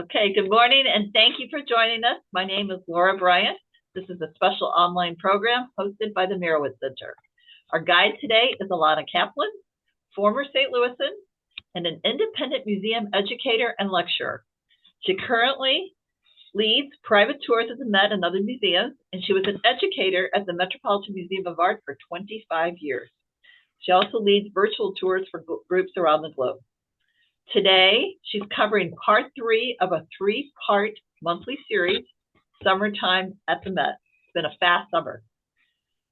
Okay, good morning and thank you for joining us. My name is Laura Bryant. This is a special online program hosted by the Mirowitz Center. Our guide today is Elana Kaplan, former St. Louisan and an independent museum educator and lecturer. She currently leads private tours at the Met and other museums, and she was an educator at the Metropolitan Museum of Art for 25 years. She also leads virtual tours for groups around the globe. Today, she's covering part 3 of a 3-part monthly series, Summertime at the Met. It's been a fast summer.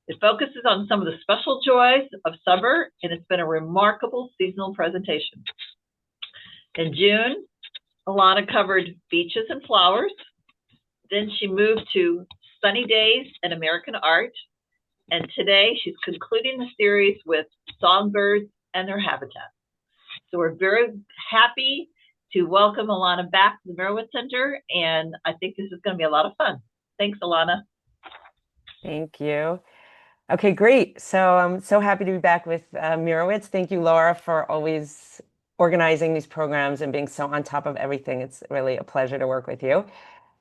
It focuses on some of the special joys of summer, and it's been a remarkable seasonal presentation. In June, Elana covered beaches and flowers. Then she moved to sunny days and American art. And today, she's concluding the series with songbirds and their habitat. So we're very happy to welcome Elana back to the Mirowitz Center, and I think this is going to be a lot of fun. Thanks, Elana. Thank you. Okay, great. So I'm so happy to be back with Mirowitz. Thank you, Laura, for always organizing these programs and being so on top of everything. It's really a pleasure to work with you.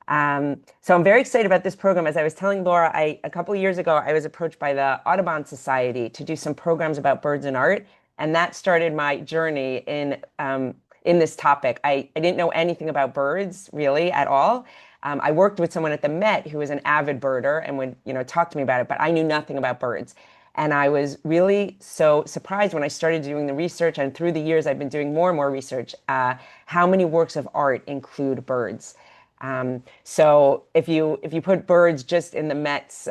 So I'm very excited about this program. As I was telling Laura, a couple of years ago, I was approached by the Audubon Society to do some programs about birds and art. And that started my journey in this topic. I didn't know anything about birds really at all. I worked with someone at the Met who was an avid birder and would, talk to me about it, but I knew nothing about birds. And I was really so surprised when I started doing the research, and through the years I've been doing more and more research, how many works of art include birds. So if you put birds just in the Met's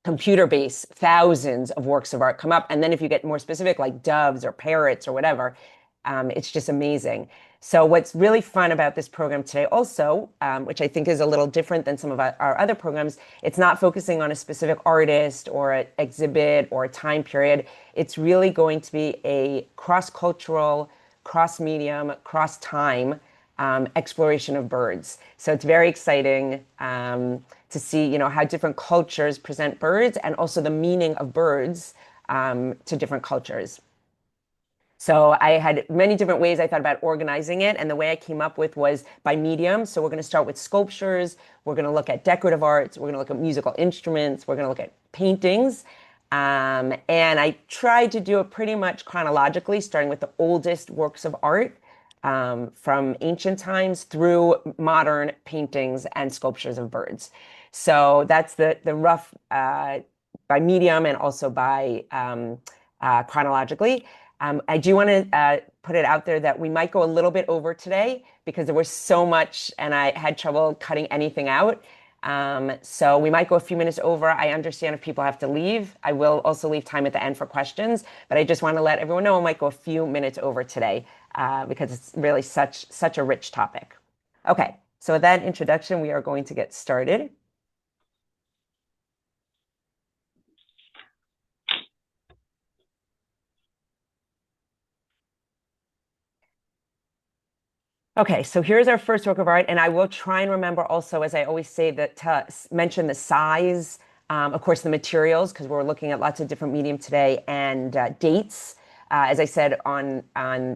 computer base, thousands of works of art come up. And then if you get more specific, like doves or parrots or whatever, it's just amazing. So what's really fun about this program today also, which I think is a little different than some of our other programs, it's not focusing on a specific artist or an exhibit or a time period. It's really going to be a cross-cultural, cross-medium, cross-time exploration of birds. So it's very exciting to see, how different cultures present birds and also the meaning of birds to different cultures. So I had many different ways I thought about organizing it, and the way I came up with was by medium. So we're going to start with sculptures, we're going to look at decorative arts, we're going to look at musical instruments, we're going to look at paintings. And I tried to do it pretty much chronologically, starting with the oldest works of art from ancient times through modern paintings and sculptures of birds. So that's the rough by medium and also by chronologically. I do want to put it out there that we might go a little bit over today because there was so much and I had trouble cutting anything out. So we might go a few minutes over. I understand if people have to leave. I will also leave time at the end for questions, but I just want to let everyone know I might go a few minutes over today because it's really such a rich topic. Okay, so with that introduction, we are going to get started. Okay, so here's our first work of art, and I will try and remember also, as I always say, that to mention the size, of course, the materials, because we're looking at lots of different medium today, and dates. As I said, on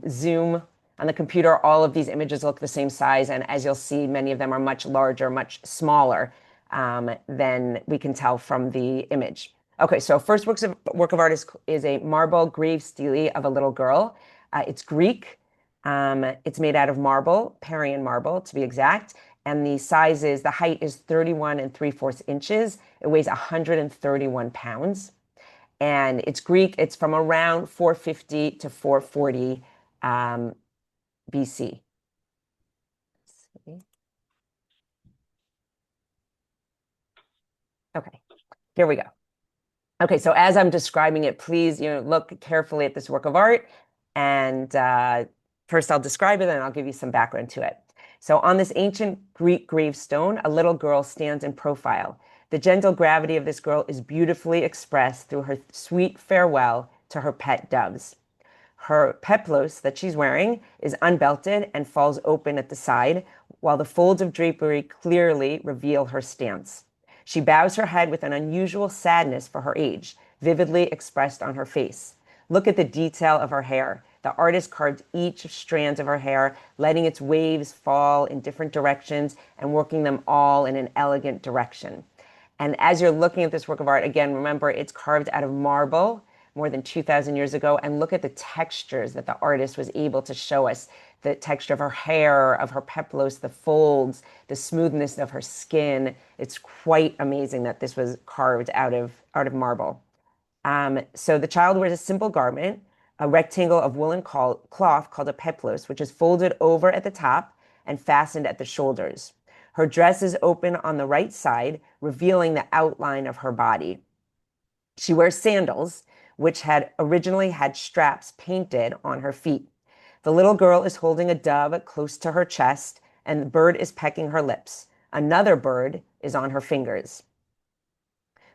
Zoom, on the computer, all of these images look the same size, and as you'll see, many of them are much larger, much smaller than we can tell from the image. Okay, so first work of art is a marble grave stele of a little girl. It's Greek. It's made out of marble, Parian marble to be exact, and the height is 31 3/4 inches. It weighs 131 pounds, and it's Greek. It's from around 450 to 440 BC. Okay, here we go. Okay, so as I'm describing it, please, look carefully at this work of art, and first I'll describe it, and I'll give you some background to it. So on this ancient Greek gravestone, a little girl stands in profile. The gentle gravity of this girl is beautifully expressed through her sweet farewell to her pet doves. Her peplos that she's wearing is unbelted and falls open at the side, while the folds of drapery clearly reveal her stance. She bows her head with an unusual sadness for her age, vividly expressed on her face. Look at the detail of her hair. the artist carved each strand of her hair, letting its waves fall in different directions and working them all in an elegant direction. And as you're looking at this work of art, again, remember it's carved out of marble more than 2,000 years ago. And look at the textures that the artist was able to show us. The texture of her hair, of her peplos, the folds, the smoothness of her skin. It's quite amazing that this was carved out of marble. So the child wears a simple garment, a rectangle of woolen cloth called a peplos, which is folded over at the top and fastened at the shoulders. Her dress is open on the right side, revealing the outline of her body. She wears sandals, which had originally had straps painted on her feet. The little girl is holding a dove close to her chest, and the bird is pecking her lips. Another bird is on her fingers.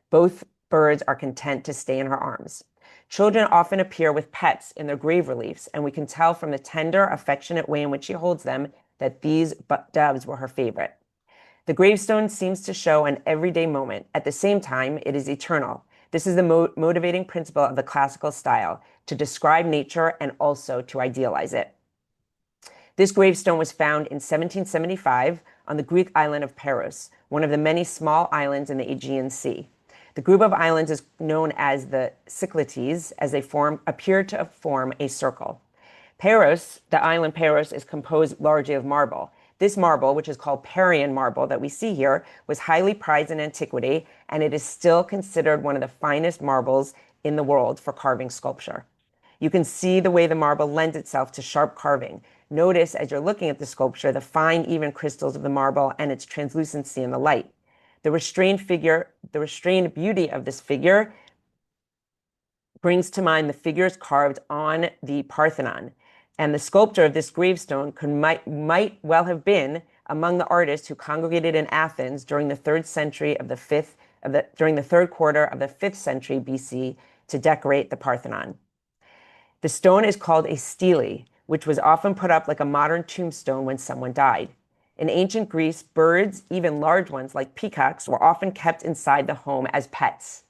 Both birds are content to stay in her arms. Children often appear with pets in their grave reliefs, and we can tell from the tender, affectionate way in which she holds them that these doves were her favorite. The gravestone seems to show an everyday moment. At the same time, it is eternal. This is the motivating principle of the classical style, to describe nature and also to idealize it. This gravestone was found in 1775 on the Greek island of Paros, one of the many small islands in the Aegean Sea. The group of islands is known as the Cyclades, as they appear to form a circle. Paros, the island Paros, is composed largely of marble. This marble, which is called Parian marble that we see here, was highly prized in antiquity, and it is still considered one of the finest marbles in the world for carving sculpture. You can see the way the marble lends itself to sharp carving. Notice, as you're looking at the sculpture, the fine, even crystals of the marble and its translucency in the light. The restrained beauty of this figure brings to mind the figures carved on the Parthenon. And the sculptor of this gravestone might well have been among the artists who congregated in Athens during the third quarter of the 5th century BC to decorate the Parthenon. The stone is called a stele, which was often put up like a modern tombstone when someone died. In ancient Greece, birds, even large ones like peacocks, were often kept inside the home as pets.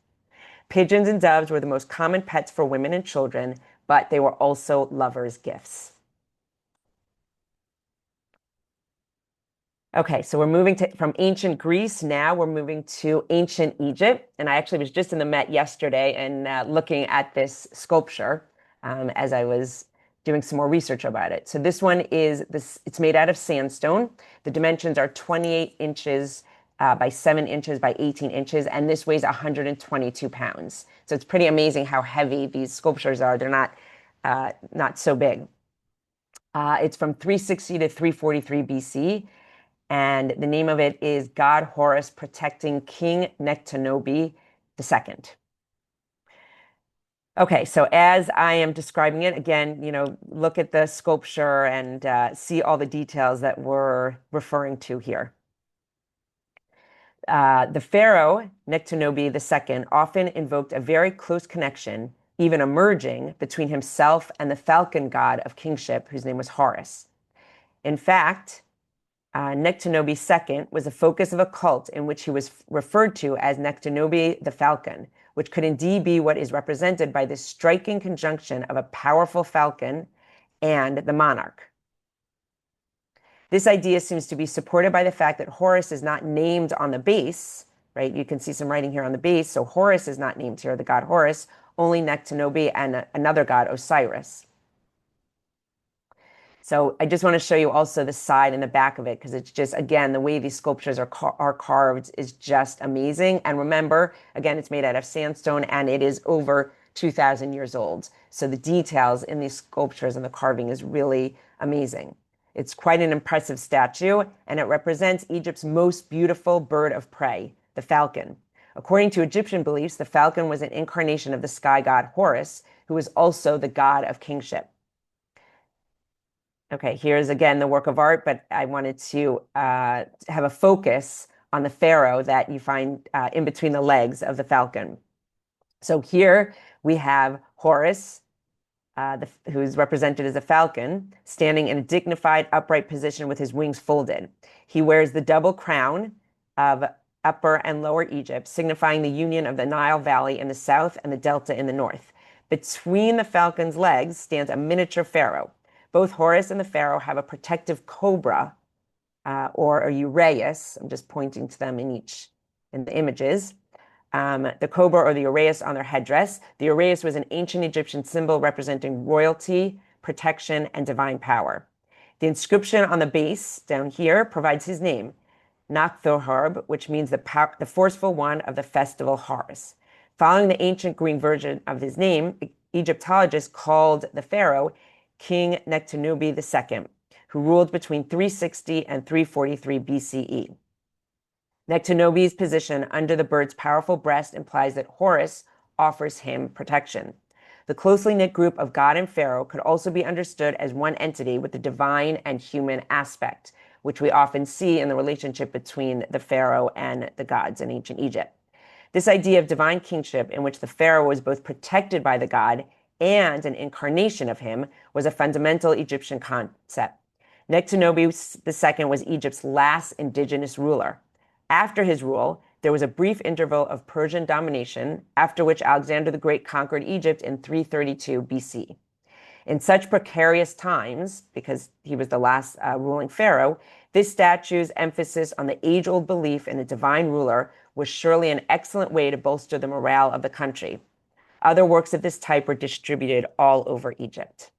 Pigeons and doves were the most common pets for women and children, but they were also lovers' gifts. Okay, so we're moving from ancient Greece. Now we're moving to ancient Egypt. And I actually was just in the Met yesterday and looking at this sculpture as I was doing some more research about it. So this one it's made out of sandstone. The dimensions are 28 inches by 7 inches by 18 inches, and this weighs 122 pounds. So it's pretty amazing how heavy these sculptures are. They're not so big. It's from 360 to 343 BC, and the name of it is God Horus Protecting King Nectanobi II. Okay, so as I am describing it, again, look at the sculpture and see all the details that we're referring to here. The pharaoh, Nectanobi II, often invoked a very close connection, even emerging, between himself and the falcon god of kingship, whose name was Horus. In fact, Nectanobi II was the focus of a cult in which he was referred to as Nectanobi the Falcon, which could indeed be what is represented by this striking conjunction of a powerful falcon and the monarch. This idea seems to be supported by the fact that Horus is not named on the base, right? You can see some writing here on the base. So Horus is not named here, the god Horus, only Nectanobi and another god, Osiris. So I just want to show you also the side and the back of it, because it's just, again, the way these sculptures are carved is just amazing. And remember, again, it's made out of sandstone and it is over 2,000 years old. So the details in these sculptures and the carving is really amazing. It's quite an impressive statue, and it represents Egypt's most beautiful bird of prey, the falcon. According to Egyptian beliefs, the falcon was an incarnation of the sky god Horus, who was also the god of kingship. Okay, here's again the work of art, but I wanted to have a focus on the pharaoh that you find in between the legs of the falcon. So here we have Horus, who's represented as a falcon, standing in a dignified, upright position with his wings folded. He wears the double crown of Upper and Lower Egypt, signifying the union of the Nile Valley in the south and the Delta in the north. Between the falcon's legs stands a miniature pharaoh. Both Horus and the pharaoh have a protective cobra or a uraeus. I'm just pointing to them in the images. The cobra or the uraeus on their headdress. The uraeus was an ancient Egyptian symbol representing royalty, protection, and divine power. The inscription on the base down here provides his name, Nakhthorhorb, which means the forceful one of the festival Horus. Following the ancient Greek version of his name, Egyptologists called the pharaoh King Nekhtenobi II, who ruled between 360 and 343 BCE. Nekhtenobi's position under the bird's powerful breast implies that Horus offers him protection. The closely knit group of God and Pharaoh could also be understood as one entity with the divine and human aspect, which we often see in the relationship between the Pharaoh and the gods in ancient Egypt. This idea of divine kingship, in which the Pharaoh was both protected by the god and an incarnation of him, was a fundamental Egyptian concept. Nekhtenobi II was Egypt's last indigenous ruler. After his rule, there was a brief interval of Persian domination, after which Alexander the Great conquered Egypt in 332 BC. In such precarious times, because he was the last ruling pharaoh, this statue's emphasis on the age-old belief in a divine ruler was surely an excellent way to bolster the morale of the country. Other works of this type were distributed all over Egypt.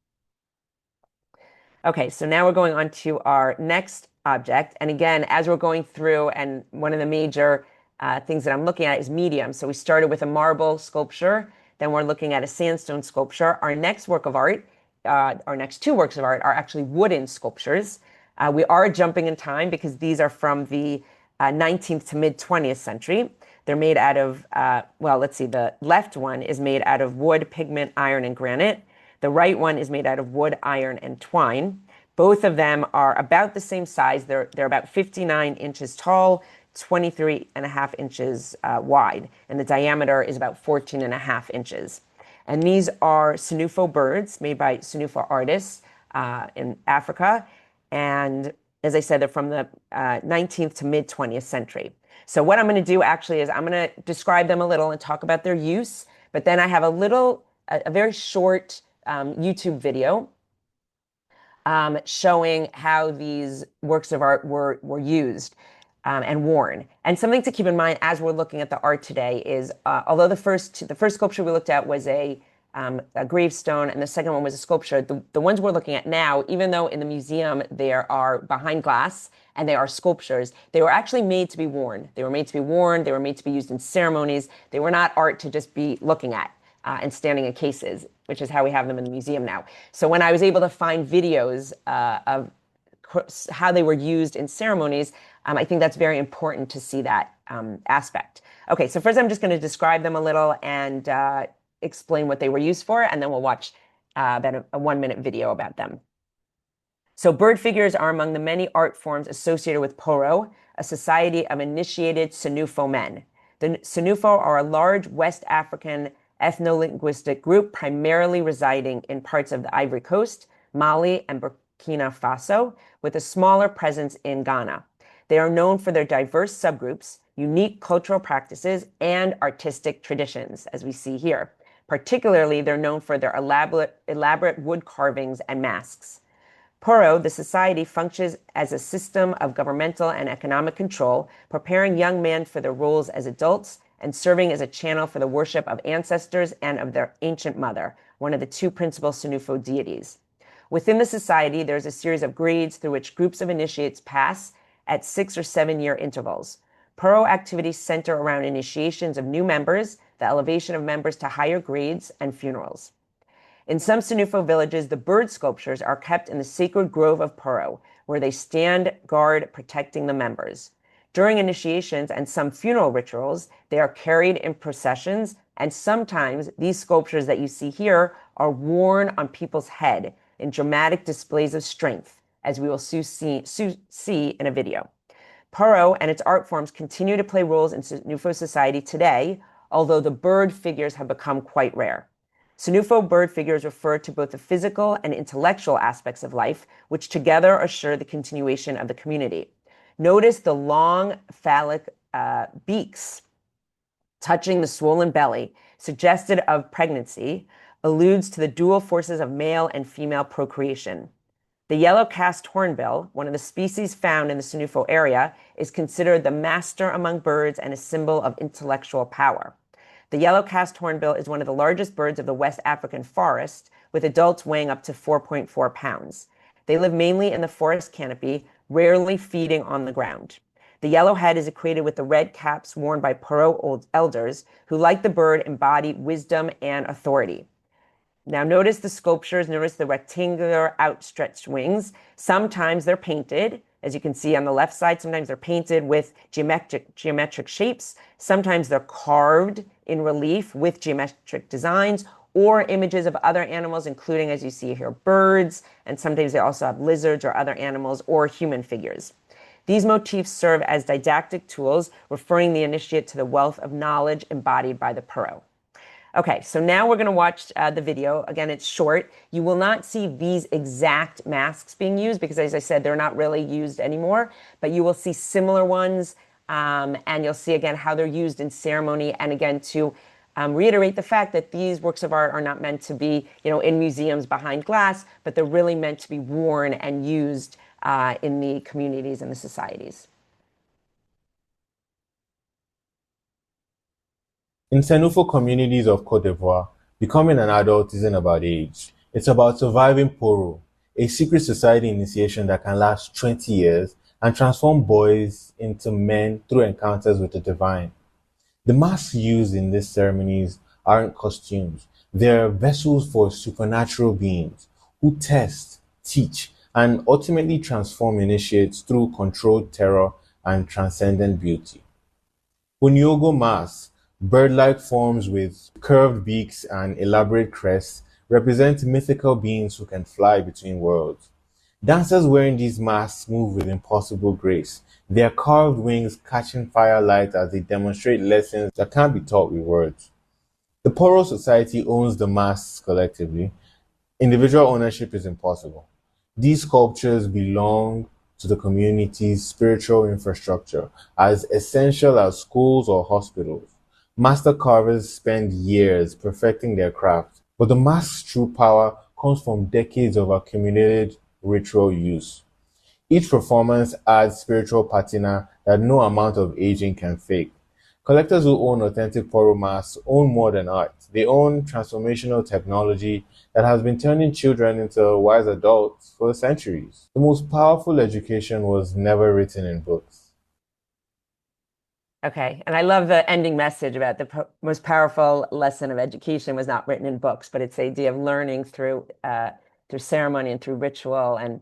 Okay, so now we're going on to our next object. And again, as we're going through, and one of the major things that I'm looking at is medium. So we started with a marble sculpture, then we're looking at a sandstone sculpture. Our next work of art, our next two works of art are actually wooden sculptures. We are jumping in time because these are from the 19th to mid 20th century. They're made out of, well, let's see, the left one is made out of wood, pigment, iron, and granite. The right one is made out of wood, iron, and twine. Both of them are about the same size. They're about 59 inches tall, 23.5 inches wide, and the diameter is about 14.5 inches. And these are Sinufo birds made by Sinufo artists in Africa. And as I said, they're from the 19th to mid 20th century. So what I'm going to do actually is I'm going to describe them a little and talk about their use, but then I have a very short YouTube video showing how these works of art were used and worn. And something to keep in mind as we're looking at the art today is, although the first sculpture we looked at was a gravestone and the second one was a sculpture, the ones we're looking at now, even though in the museum they are behind glass and they are sculptures, they were actually made to be worn. They were made to be worn, they were made to be used in ceremonies. They were not art to just be looking at and standing in cases, which is how we have them in the museum now. So when I was able to find videos of how they were used in ceremonies, I think that's very important to see that aspect. Okay, so first I'm just going to describe them a little and explain what they were used for, and then we'll watch about a 1-minute video about them. So bird figures are among the many art forms associated with Poro, a society of initiated Sinufo men. The Sinufo are a large West African ethno-linguistic group primarily residing in parts of the Ivory Coast, Mali, and Burkina Faso, with a smaller presence in Ghana. They are known for their diverse subgroups, unique cultural practices, and artistic traditions, as we see here. Particularly, they're known for their elaborate wood carvings and masks. Poro, the society, functions as a system of governmental and economic control, preparing young men for their roles as adults and serving as a channel for the worship of ancestors and of their ancient mother, one of the two principal Sinufo deities. Within the society, there's a series of grades through which groups of initiates pass at 6 or 7 year intervals. Poro activities center around initiations of new members, the elevation of members to higher grades, and funerals. In some Sinufo villages, the bird sculptures are kept in the sacred grove of Poro, where they stand guard protecting the members. During initiations and some funeral rituals, they are carried in processions, and sometimes these sculptures that you see here are worn on people's head in dramatic displays of strength, as we will soon see in a video. Poro and its art forms continue to play roles in Sinufo society today, although the bird figures have become quite rare. Sinufo bird figures refer to both the physical and intellectual aspects of life, which together assure the continuation of the community. Notice the long phallic beaks touching the swollen belly, suggested of pregnancy, alludes to the dual forces of male and female procreation. The yellow-cased hornbill, one of the species found in the Sinufo area, is considered the master among birds and a symbol of intellectual power. The yellow-cased hornbill is one of the largest birds of the West African forest, with adults weighing up to 4.4 pounds. They live mainly in the forest canopy, rarely feeding on the ground. The yellow head is equated with the red caps worn by Paro elders, who, like the bird, embody wisdom and authority. Now notice the sculptures, notice the rectangular outstretched wings. Sometimes they're painted, as you can see on the left side. Sometimes they're painted with geometric shapes. Sometimes they're carved in relief with geometric designs or images of other animals, including, as you see here, birds. And sometimes they also have lizards or other animals or human figures. These motifs serve as didactic tools, referring the initiate to the wealth of knowledge embodied by the Paro. Okay, so now we're going to watch the video. Again, it's short. You will not see these exact masks being used because, as I said, they're not really used anymore, but you will see similar ones, and you'll see, again, how they're used in ceremony, and again, to reiterate the fact that these works of art are not meant to be, in museums behind glass, but they're really meant to be worn and used in the communities and the societies. In Senufo communities of Côte d'Ivoire, becoming an adult isn't about age. It's about surviving Poro, a secret society initiation that can last 20 years and transform boys into men through encounters with the divine. The masks used in these ceremonies aren't costumes. They're vessels for supernatural beings who test, teach, and ultimately transform initiates through controlled terror and transcendent beauty. Onyogo masks, bird-like forms with curved beaks and elaborate crests, represent mythical beings who can fly between worlds. Dancers wearing these masks move with impossible grace, their carved wings catching firelight as they demonstrate lessons that can't be taught with words. The Poro Society owns the masks collectively. Individual ownership is impossible. These sculptures belong to the community's spiritual infrastructure, as essential as schools or hospitals. Master carvers spend years perfecting their craft, but the mask's true power comes from decades of accumulated ritual use. Each performance adds spiritual patina that no amount of aging can fake. Collectors who own authentic Poro masks own more than art. They own transformational technology that has been turning children into wise adults for centuries. The most powerful education was never written in books. Okay, and I love the ending message about the most powerful lesson of education was not written in books, but it's the idea of learning through ceremony and through ritual. And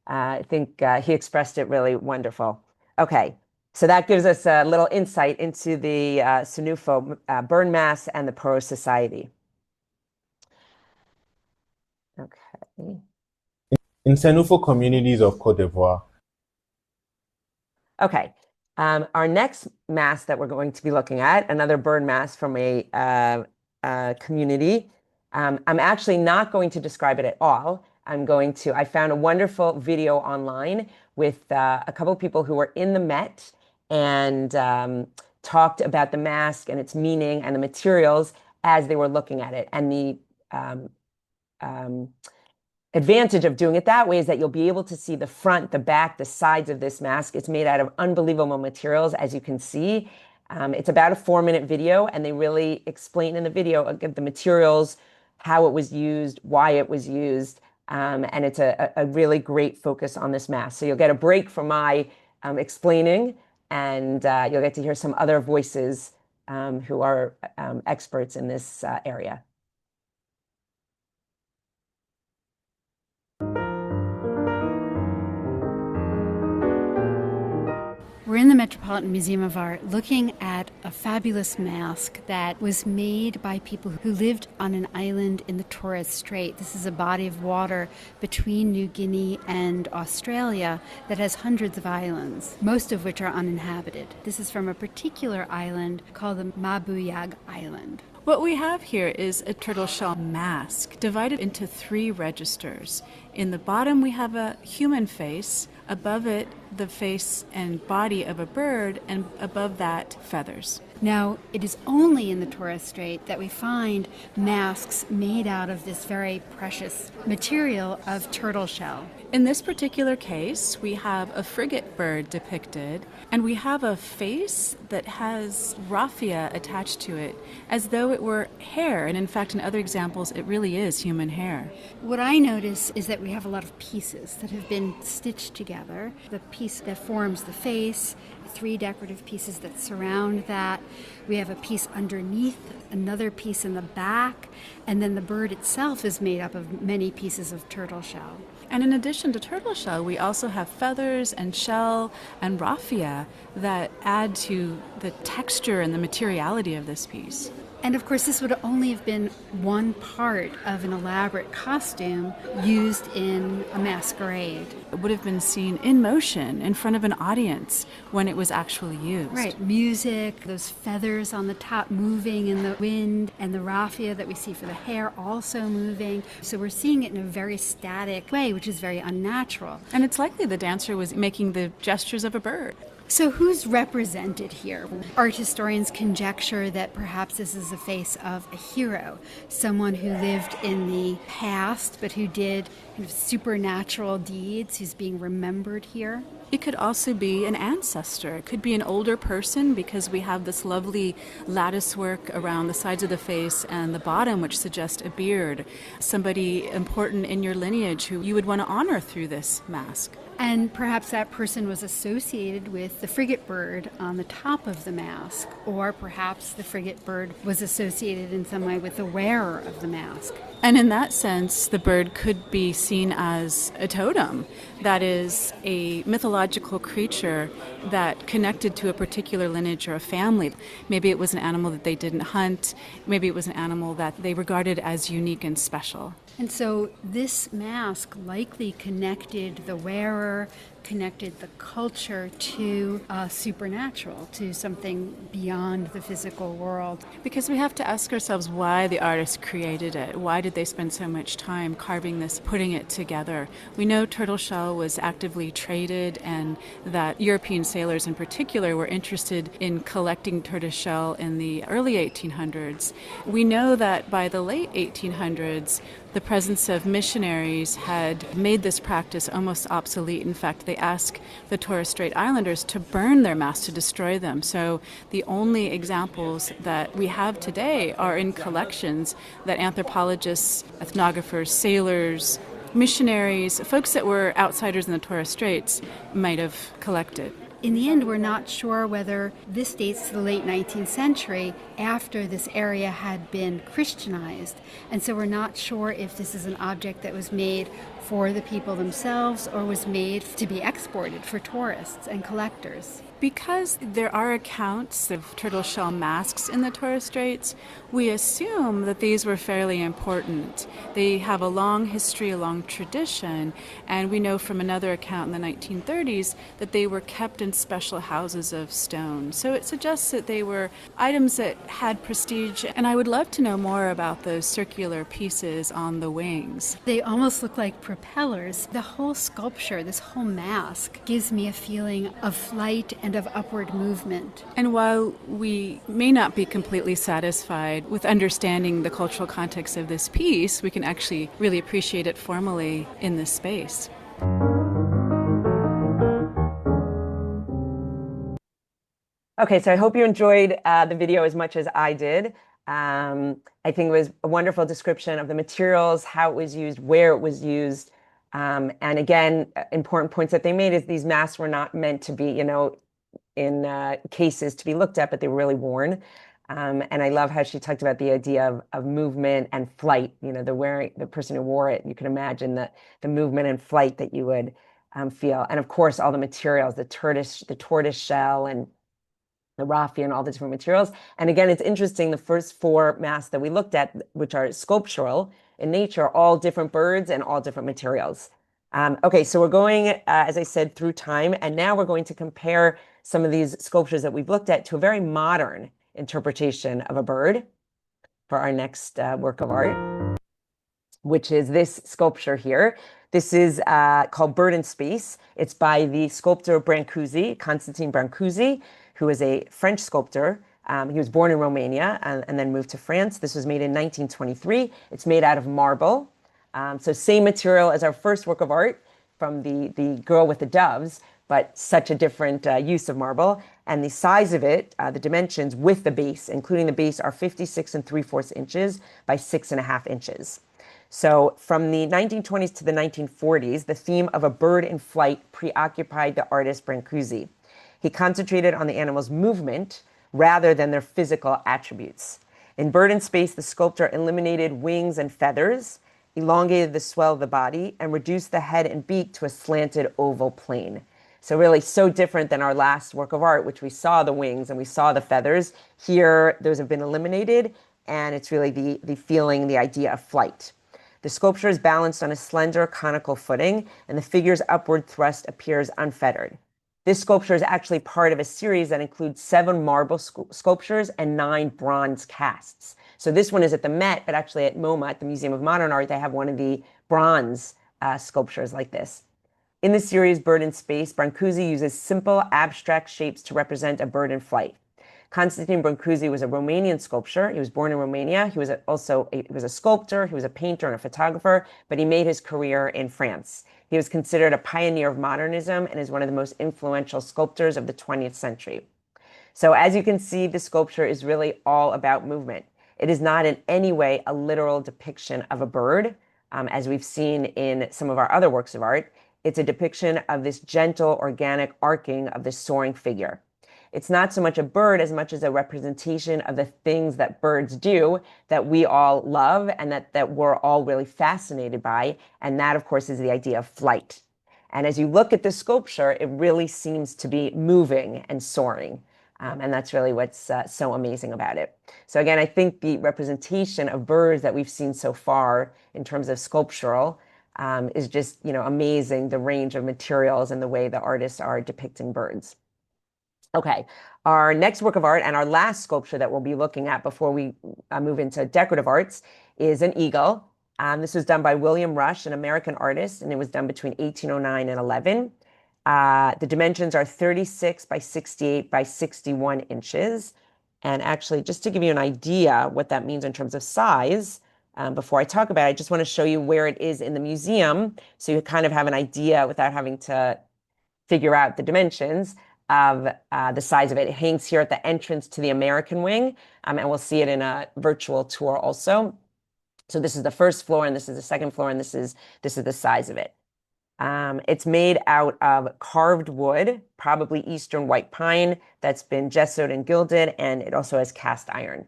I think he expressed it really wonderful. Okay, so that gives us a little insight into the Sinufo burn mass and the Poro Society. Okay. In Senufo communities of Côte d'Ivoire. Okay. Our next mass that we're going to be looking at, another bird mass from a community. I'm actually not going to describe it at all. I found a wonderful video online with a couple of people who were in the Met and talked about the mask and its meaning and the materials as they were looking at it. And the advantage of doing it that way is that you'll be able to see the front, the back, the sides of this mask. It's made out of unbelievable materials, as you can see. It's about a 4-minute video, and they really explain in the video the materials, how it was used, why it was used, and it's a really great focus on this mask. So you'll get a break from my explaining, and you'll get to hear some other voices who are experts in this area. We're in the Metropolitan Museum of Art looking at a fabulous mask that was made by people who lived on an island in the Torres Strait. This is a body of water between New Guinea and Australia that has hundreds of islands, most of which are uninhabited. This is from a particular island called the Mabuyag Island. What we have here is a turtle shell mask divided into 3 registers. In the bottom we have a human face. Above it the face and body of a bird, and above that, feathers. Now, it is only in the Torres Strait that we find masks made out of this very precious material of turtle shell. In this particular case, we have a frigate bird depicted, and we have a face that has raffia attached to it, as though it were hair. And in fact, in other examples, it really is human hair. What I notice is that we have a lot of pieces that have been stitched together. The piece that forms the face, 3 decorative pieces that surround that. We have a piece underneath, another piece in the back, and then the bird itself is made up of many pieces of turtle shell. And in addition to turtle shell, we also have feathers and shell and raffia that add to the texture and the materiality of this piece. And of course, this would only have been one part of an elaborate costume used in a masquerade. It would have been seen in motion in front of an audience when it was actually used. Right, music, those feathers on the top moving in the wind, and the raffia that we see for the hair also moving. So we're seeing it in a very static way, which is very unnatural. And it's likely the dancer was making the gestures of a bird. So who's represented here? Art historians conjecture that perhaps this is the face of a hero, someone who lived in the past but who did kind of supernatural deeds, who's being remembered here. It could also be an ancestor. It could be an older person, because we have this lovely lattice work around the sides of the face and the bottom, which suggests a beard. Somebody important in your lineage who you would want to honor through this mask. And perhaps that person was associated with the frigate bird on the top of the mask, or perhaps the frigate bird was associated in some way with the wearer of the mask. And in that sense, the bird could be seen as a totem, that is, a mythological creature that connected to a particular lineage or a family. Maybe it was an animal that they didn't hunt, maybe it was an animal that they regarded as unique and special. And so this mask likely connected the wearer, connected the culture to supernatural, to something beyond the physical world. Because we have to ask ourselves why the artist created it. Why did they spend so much time carving this, putting it together? We know turtle shell was actively traded, and that European sailors in particular were interested in collecting tortoise shell in the early 1800s. We know that by the late 1800s, the presence of missionaries had made this practice almost obsolete. In fact, they asked the Torres Strait Islanders to burn their masks, to destroy them. So the only examples that we have today are in collections that anthropologists, ethnographers, sailors, missionaries, folks that were outsiders in the Torres Straits might have collected. In the end, we're not sure whether this dates to the late 19th century, after this area had been Christianized. And so we're not sure if this is an object that was made for the people themselves or was made to be exported for tourists and collectors. Because there are accounts of turtle shell masks in the Torres Straits, we assume that these were fairly important. They have a long history, a long tradition, and we know from another account in the 1930s that they were kept in special houses of stone. So it suggests that they were items that had prestige, and I would love to know more about those circular pieces on the wings. They almost look like propellers. The whole sculpture, this whole mask, gives me a feeling of flight and of upward movement. And while we may not be completely satisfied with understanding the cultural context of this piece, we can actually really appreciate it formally in this space. Okay, so I hope you enjoyed the video as much as I did. I think it was a wonderful description of the materials, how it was used, where it was used. And again, important points that they made is these masks were not meant to be, in cases to be looked at, but they were really worn. And I love how she talked about the idea of movement and flight. The person who wore it, you can imagine the movement and flight that you would feel. And of course, all the materials, the tortoise shell and the raffia and all the different materials. And again, it's interesting, the first 4 masks that we looked at, which are sculptural in nature, all different birds and all different materials. Okay, so we're going, as I said, through time, and now we're going to compare some of these sculptures that we've looked at to a very modern interpretation of a bird for our next work of art. which is this sculpture here. This is called Bird in Space. It's by the sculptor Brancusi, Constantin Brancusi, who is a French sculptor. He was born in Romania and then moved to France. This was made in 1923. It's made out of marble. So same material as our first work of art from the girl with the doves, but such a different use of marble. And the size of it, the dimensions with the base, including the base, are 56 3/4 inches by 6.5 inches. So from the 1920s to the 1940s, the theme of a bird in flight preoccupied the artist Brancusi. He concentrated on the animal's movement rather than their physical attributes. In Bird in Space, the sculptor eliminated wings and feathers, elongated the swell of the body, and reduced the head and beak to a slanted oval plane. So really so different than our last work of art, which we saw the wings and we saw the feathers. Here, those have been eliminated, and it's really the feeling, the idea of flight. The sculpture is balanced on a slender conical footing, and the figure's upward thrust appears unfettered. This sculpture is actually part of a series that includes 7 marble sculptures and 9 bronze casts. So this one is at the Met, but actually at MoMA, at the Museum of Modern Art, they have one of the bronze sculptures like this. In the series Bird in Space, Brancusi uses simple abstract shapes to represent a bird in flight. Constantin Brancusi was a Romanian sculptor. He was born in Romania. He was a sculptor, he was a painter and a photographer, but he made his career in France. He was considered a pioneer of modernism and is one of the most influential sculptors of the 20th century. So as you can see, the sculpture is really all about movement. It is not in any way a literal depiction of a bird, as we've seen in some of our other works of art. It's a depiction of this gentle, organic arcing of this soaring figure. It's not so much a bird as much as a representation of the things that birds do that we all love and that we're all really fascinated by. And that, of course, is the idea of flight. And as you look at the sculpture, it really seems to be moving and soaring. And that's really what's so amazing about it. So again, I think the representation of birds that we've seen so far in terms of sculptural is just, amazing, the range of materials and the way the artists are depicting birds. Okay, our next work of art and our last sculpture that we'll be looking at before we move into decorative arts is an eagle. This was done by William Rush, an American artist, and it was done between 1809 and 11. The dimensions are 36 by 68 by 61 inches. And actually, just to give you an idea what that means in terms of size, before I talk about it, I just want to show you where it is in the museum so you kind of have an idea without having to figure out the dimensions of the size of it. It hangs here at the entrance to the American wing, and we'll see it in a virtual tour also. So this is the first floor, and this is the second floor, and this is the size of it. It's made out of carved wood, probably Eastern white pine, that's been gessoed and gilded, and it also has cast iron.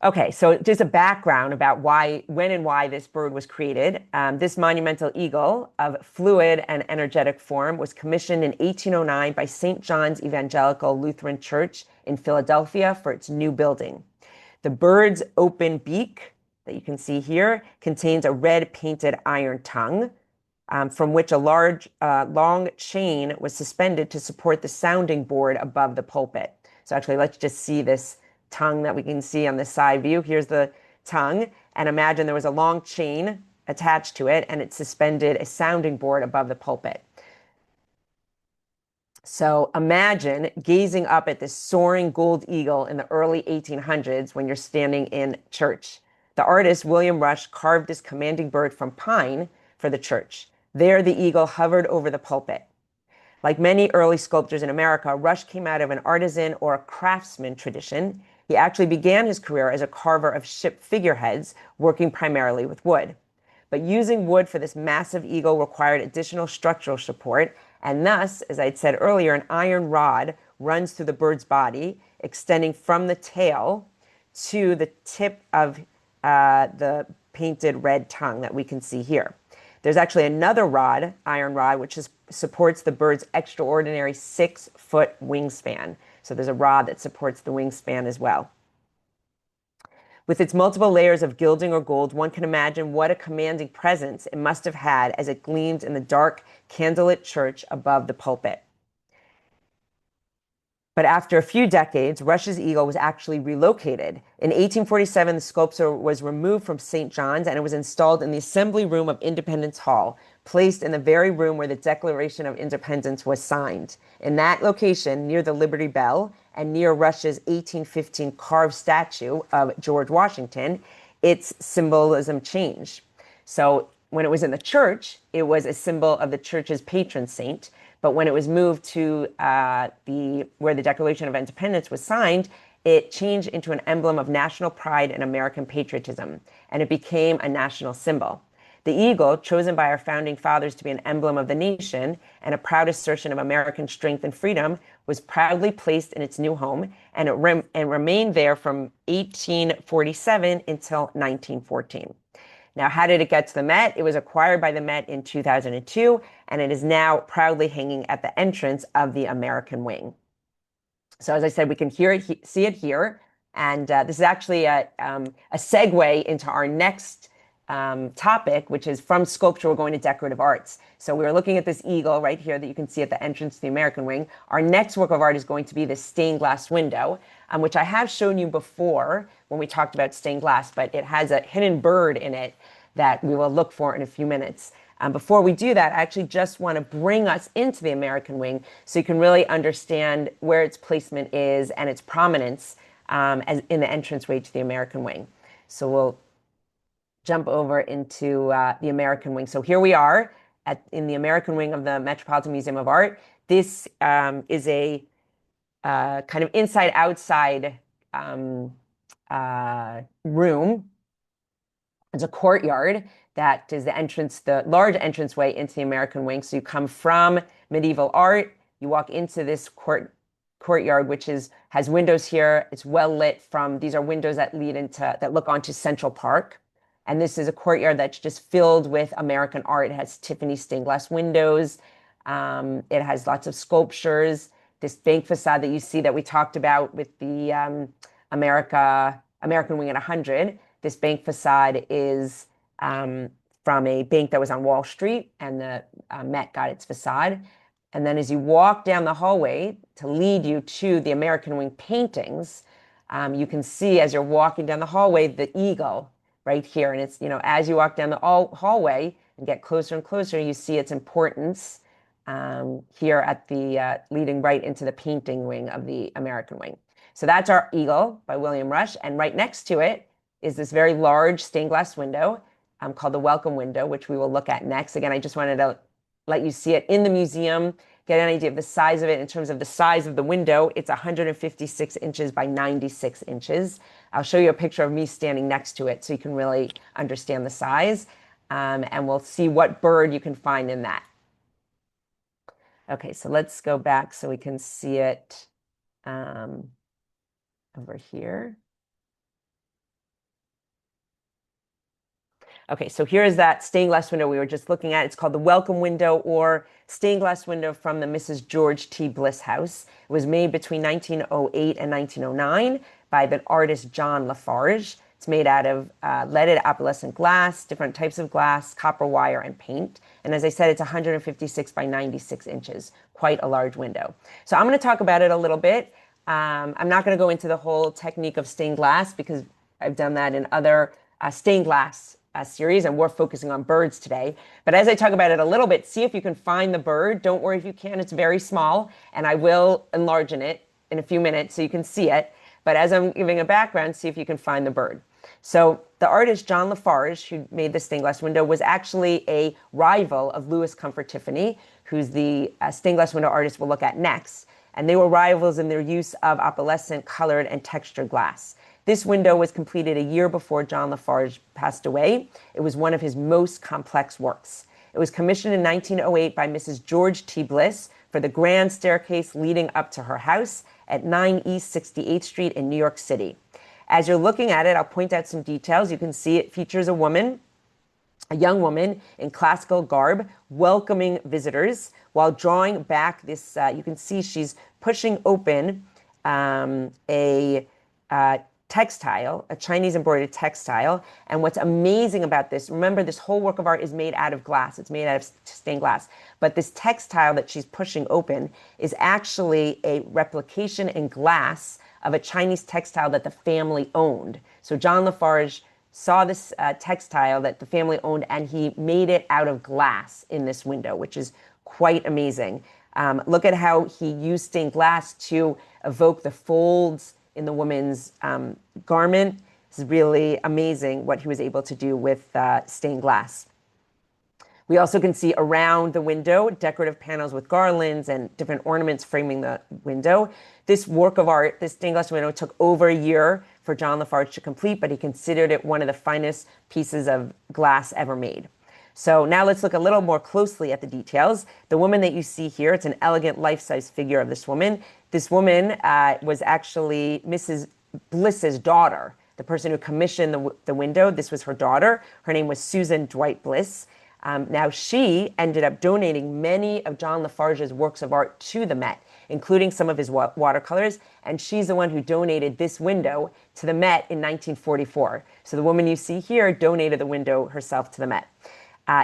Okay, so just a background about when and why this bird was created. This monumental eagle of fluid and energetic form was commissioned in 1809 by St. John's Evangelical Lutheran Church in Philadelphia for its new building. The bird's open beak that you can see here contains a red painted iron tongue, from which a long chain was suspended to support the sounding board above the pulpit. So actually, let's just see this tongue that we can see on the side view. Here's the tongue, and imagine there was a long chain attached to it, and it suspended a sounding board above the pulpit. So imagine gazing up at this soaring gold eagle in the early 1800s when you're standing in church. The artist William Rush carved this commanding bird from pine for the church. There, the eagle hovered over the pulpit. Like many early sculptors in America, Rush came out of an artisan or a craftsman tradition. He actually began his career as a carver of ship figureheads, working primarily with wood. But using wood for this massive eagle required additional structural support, and thus, as I'd said earlier, an iron rod runs through the bird's body, extending from the tail to the tip of the painted red tongue that we can see here. There's actually another rod, iron rod, which supports the bird's extraordinary 6-foot wingspan. So there's a rod that supports the wingspan as well. With its multiple layers of gilding or gold, one can imagine what a commanding presence it must have had as it gleamed in the dark, candlelit church above the pulpit. But after a few decades, Rush's eagle was actually relocated. In 1847, the sculpture was removed from St. John's and it was installed in the Assembly Room of Independence Hall, placed in the very room where the Declaration of Independence was signed. In that location, near the Liberty Bell and near Rush's 1815 carved statue of George Washington, its symbolism changed. So when it was in the church, it was a symbol of the church's patron saint. But when it was moved to where the Declaration of Independence was signed, it changed into an emblem of national pride and American patriotism, and it became a national symbol. The eagle, chosen by our founding fathers to be an emblem of the nation and a proud assertion of American strength and freedom, was proudly placed in its new home, and it remained there from 1847 until 1914. Now, how did it get to the Met? It was acquired by the Met in 2002, and it is now proudly hanging at the entrance of the American Wing. So as I said, we can see it here. And this is actually a segue into our next topic, which is from sculpture, we're going to decorative arts. So we were looking at this eagle right here that you can see at the entrance to the American Wing. Our next work of art is going to be this stained glass window, which I have shown you before when we talked about stained glass, but it has a hidden bird in it that we will look for in a few minutes. Before we do that, I actually just want to bring us into the American Wing so you can really understand where its placement is and its prominence as in the entranceway to the American Wing. So we'll jump over into the American Wing. So here we are in the American Wing of the Metropolitan Museum of Art. This is a kind of inside-outside room. It's a courtyard that is the large entranceway into the American Wing. So you come from medieval art, you walk into this courtyard, which has windows here. It's well lit these are windows that look onto Central Park. And this is a courtyard that's just filled with American art. It has Tiffany stained glass windows. It has lots of sculptures. This bank facade that you see that we talked about with the American Wing at 100. This bank facade is from a bank that was on Wall Street, and the Met got its facade. And then as you walk down the hallway to lead you to the American Wing paintings, you can see as you're walking down the hallway, the eagle right here. And it's, as you walk down the hallway and get closer and closer, you see its importance here at the leading right into the painting wing of the American Wing. So that's our eagle by William Rush. And right next to it is this very large stained glass window called the Welcome Window, which we will look at next. Again, I just wanted to let you see it in the museum, get an idea of the size of it. In terms of the size of the window, it's 156 inches by 96 inches. I'll show you a picture of me standing next to it so you can really understand the size. And we'll see what bird you can find in that. Okay, so let's go back so we can see it over here. Okay, so here is that stained glass window we were just looking at. It's called the Welcome Window, or stained glass window from the Mrs. George T. Bliss house. It was made between 1908 and 1909 by the artist John Lafarge. It's made out of leaded opalescent glass, different types of glass, copper wire, and paint. And as I said, it's 156 by 96 inches, quite a large window. So I'm going to talk about it a little bit. I'm not going to go into the whole technique of stained glass because I've done that in other stained glass series, and we're focusing on birds today. But as I talk about it a little bit, see if you can find the bird. Don't worry if you can't, it's very small, and I will enlarge it in a few minutes so you can see it. But as I'm giving a background, see if you can find the bird. So the artist John Lafarge, who made the stained glass window, was actually a rival of Louis Comfort Tiffany, who's the stained glass window artist we'll look at next. And they were rivals in their use of opalescent, colored, and textured glass. This window was completed a year before John Lafarge passed away. It was one of his most complex works. It was commissioned in 1908 by Mrs. George T. Bliss for the grand staircase leading up to her house at 9 East 68th Street in New York City. As you're looking at it, I'll point out some details. You can see it features a young woman in classical garb, welcoming visitors while drawing back this, you can see she's pushing open a textile, a Chinese embroidered textile. And what's amazing about this, remember, this whole work of art is made out of glass. It's made out of stained glass. But this textile that she's pushing open is actually a replication in glass of a Chinese textile that the family owned. So John Lafarge saw this textile that the family owned, and he made it out of glass in this window, which is quite amazing. Look at how he used stained glass to evoke the folds in the woman's garment. It's really amazing what he was able to do with stained glass. We also can see around the window decorative panels with garlands and different ornaments framing the window. This work of art, this stained glass window, took over a year for John Lafarge to complete, but he considered it one of the finest pieces of glass ever made. So now let's look a little more closely at the details. The woman that you see here, it's an elegant life-size figure of this woman. This woman was actually Mrs. Bliss's daughter, the person who commissioned the window. This was her daughter. Her name was Susan Dwight Bliss. Now she ended up donating many of John Lafarge's works of art to the Met, including some of his watercolors, and she's the one who donated this window to the Met in 1944. So the woman you see here donated the window herself to the Met.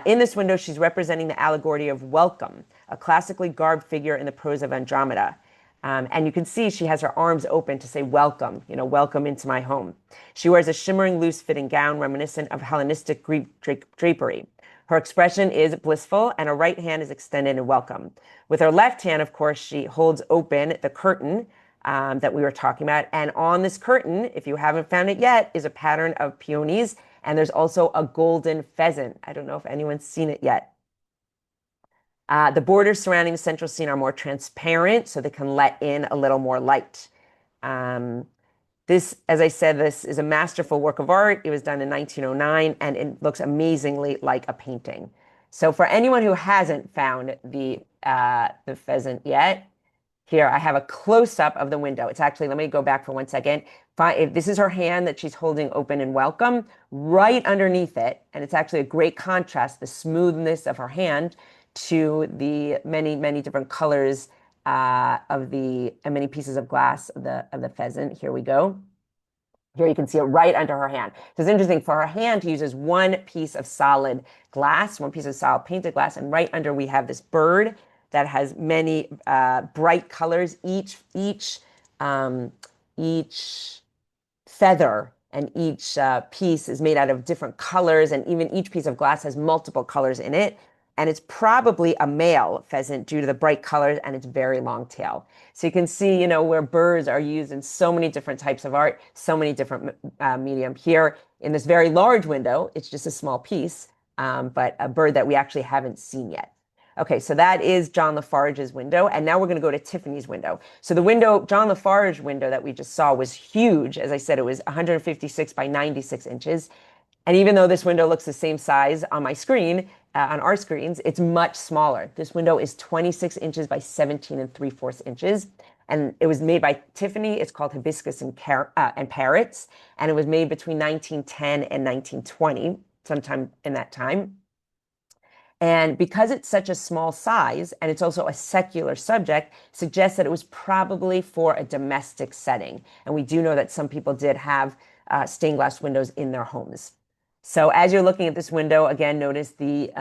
In this window, she's representing the allegory of welcome, a classically garbed figure in the prose of Andromeda. And you can see she has her arms open to say welcome, welcome into my home. She wears a shimmering, loose-fitting gown reminiscent of Hellenistic Greek drapery. Her expression is blissful, and her right hand is extended in welcome. With her left hand, of course, she holds open the curtain that we were talking about. And on this curtain, if you haven't found it yet, is a pattern of peonies. And there's also a golden pheasant. I don't know if anyone's seen it yet. The borders surrounding the central scene are more transparent, so they can let in a little more light. This, as I said, this is a masterful work of art. It was done in 1909, and it looks amazingly like a painting. So for anyone who hasn't found the pheasant yet, here I have a close-up of the window. It's actually, let me go back for 1 second. This is her hand that she's holding open in welcome. Right underneath it, and it's actually a great contrast, the smoothness of her hand to the many, many different colors of the many pieces of glass of the pheasant. Here we go. Here you can see it right under her hand. So it's interesting, for her hand, he uses one piece of solid glass, one piece of solid painted glass, and right under we have this bird that has many bright colors. Each feather and each piece is made out of different colors, and even each piece of glass has multiple colors in it. And it's probably a male pheasant due to the bright colors and its very long tail. So you can see, where birds are used in so many different types of art, so many different medium. Here in this very large window, it's just a small piece, but a bird that we actually haven't seen yet. Okay, so that is John Lafarge's window. And now we're going to go to Tiffany's window. So the window, John Lafarge window that we just saw, was huge. As I said, it was 156 by 96 inches. And even though this window looks the same size on my screen, on our screens, it's much smaller. This window is 26 inches by 17 3/4 inches. And it was made by Tiffany. It's called Hibiscus and Parrots. And it was made between 1910 and 1920, sometime in that time. And because it's such a small size, and it's also a secular subject, suggests that it was probably for a domestic setting. And we do know that some people did have stained glass windows in their homes. So as you're looking at this window, again, notice the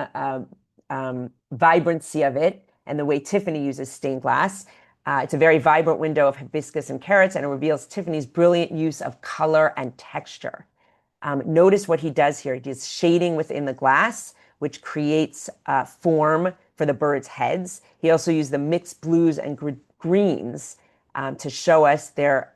vibrancy of it and the way Tiffany uses stained glass. It's a very vibrant window of hibiscus and carrots, and it reveals Tiffany's brilliant use of color and texture. Notice what he does here. He does shading within the glass, which creates form for the birds' heads. He also used the mixed blues and greens to show us their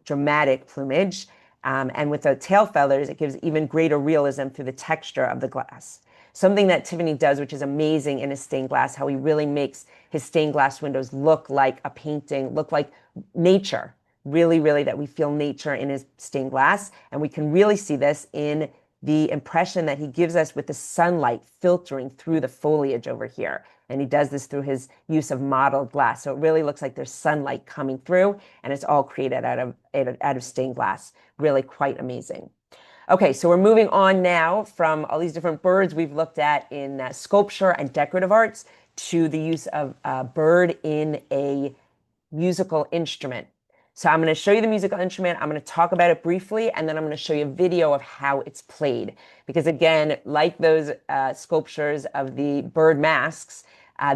dramatic plumage. And with the tail feathers, it gives even greater realism through the texture of the glass. Something that Tiffany does, which is amazing in his stained glass, how he really makes his stained glass windows look like a painting, look like nature. Really, really, that we feel nature in his stained glass. And we can really see this in the impression that he gives us with the sunlight filtering through the foliage over here. And he does this through his use of mottled glass. So it really looks like there's sunlight coming through, and it's all created out of stained glass. Really quite amazing. Okay, so we're moving on now from all these different birds we've looked at in sculpture and decorative arts to the use of a bird in a musical instrument. So I'm going to show you the musical instrument. I'm going to talk about it briefly, and then I'm going to show you a video of how it's played. Because again, like those sculptures of the bird masks,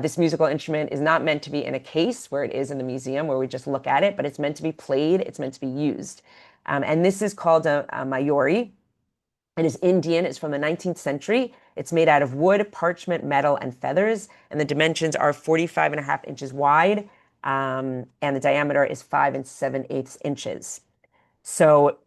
this musical instrument is not meant to be in a case where it is in the museum where we just look at it, but it's meant to be played. It's meant to be used. And this is called a mayuri. It is Indian. It's from the 19th century. It's made out of wood, parchment, metal, and feathers. And the dimensions are 45.5 inches wide. And the diameter is 5 7/8 inches. So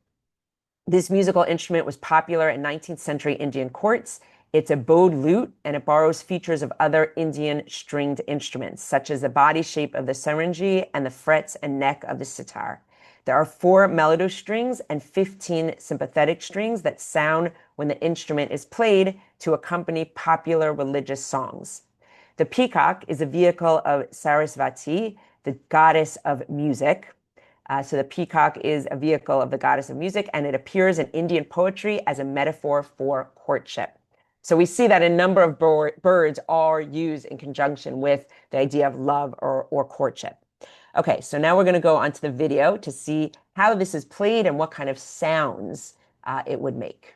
this musical instrument was popular in 19th century Indian courts. It's a bowed lute, and it borrows features of other Indian stringed instruments, such as the body shape of the sarangi and the frets and neck of the sitar. There are 4 mellow strings and 15 sympathetic strings that sound when the instrument is played to accompany popular religious songs. The peacock is a vehicle of Sarasvati, the goddess of music. So the peacock is a vehicle of the goddess of music, and it appears in Indian poetry as a metaphor for courtship. So we see that a number of birds are used in conjunction with the idea of love or courtship. Okay, so now we're going to go onto the video to see how this is played and what kind of sounds it would make.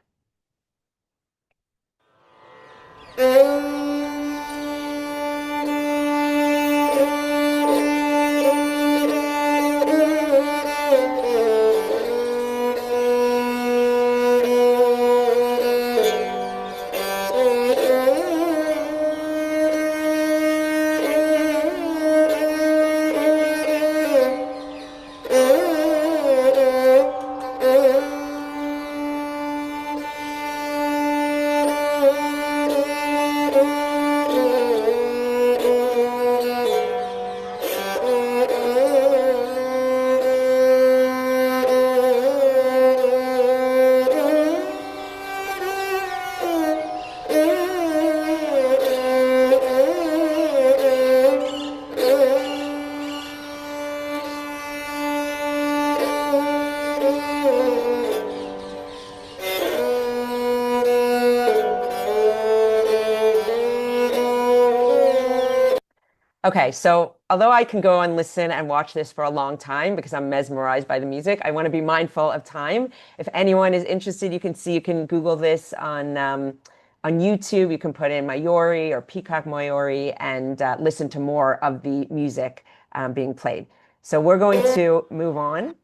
Okay, so although I can go and listen and watch this for a long time because I'm mesmerized by the music, I want to be mindful of time. If anyone is interested, you can Google this on YouTube. You can put in Mayuri or Peacock Mayuri and listen to more of the music being played. So we're going to move on.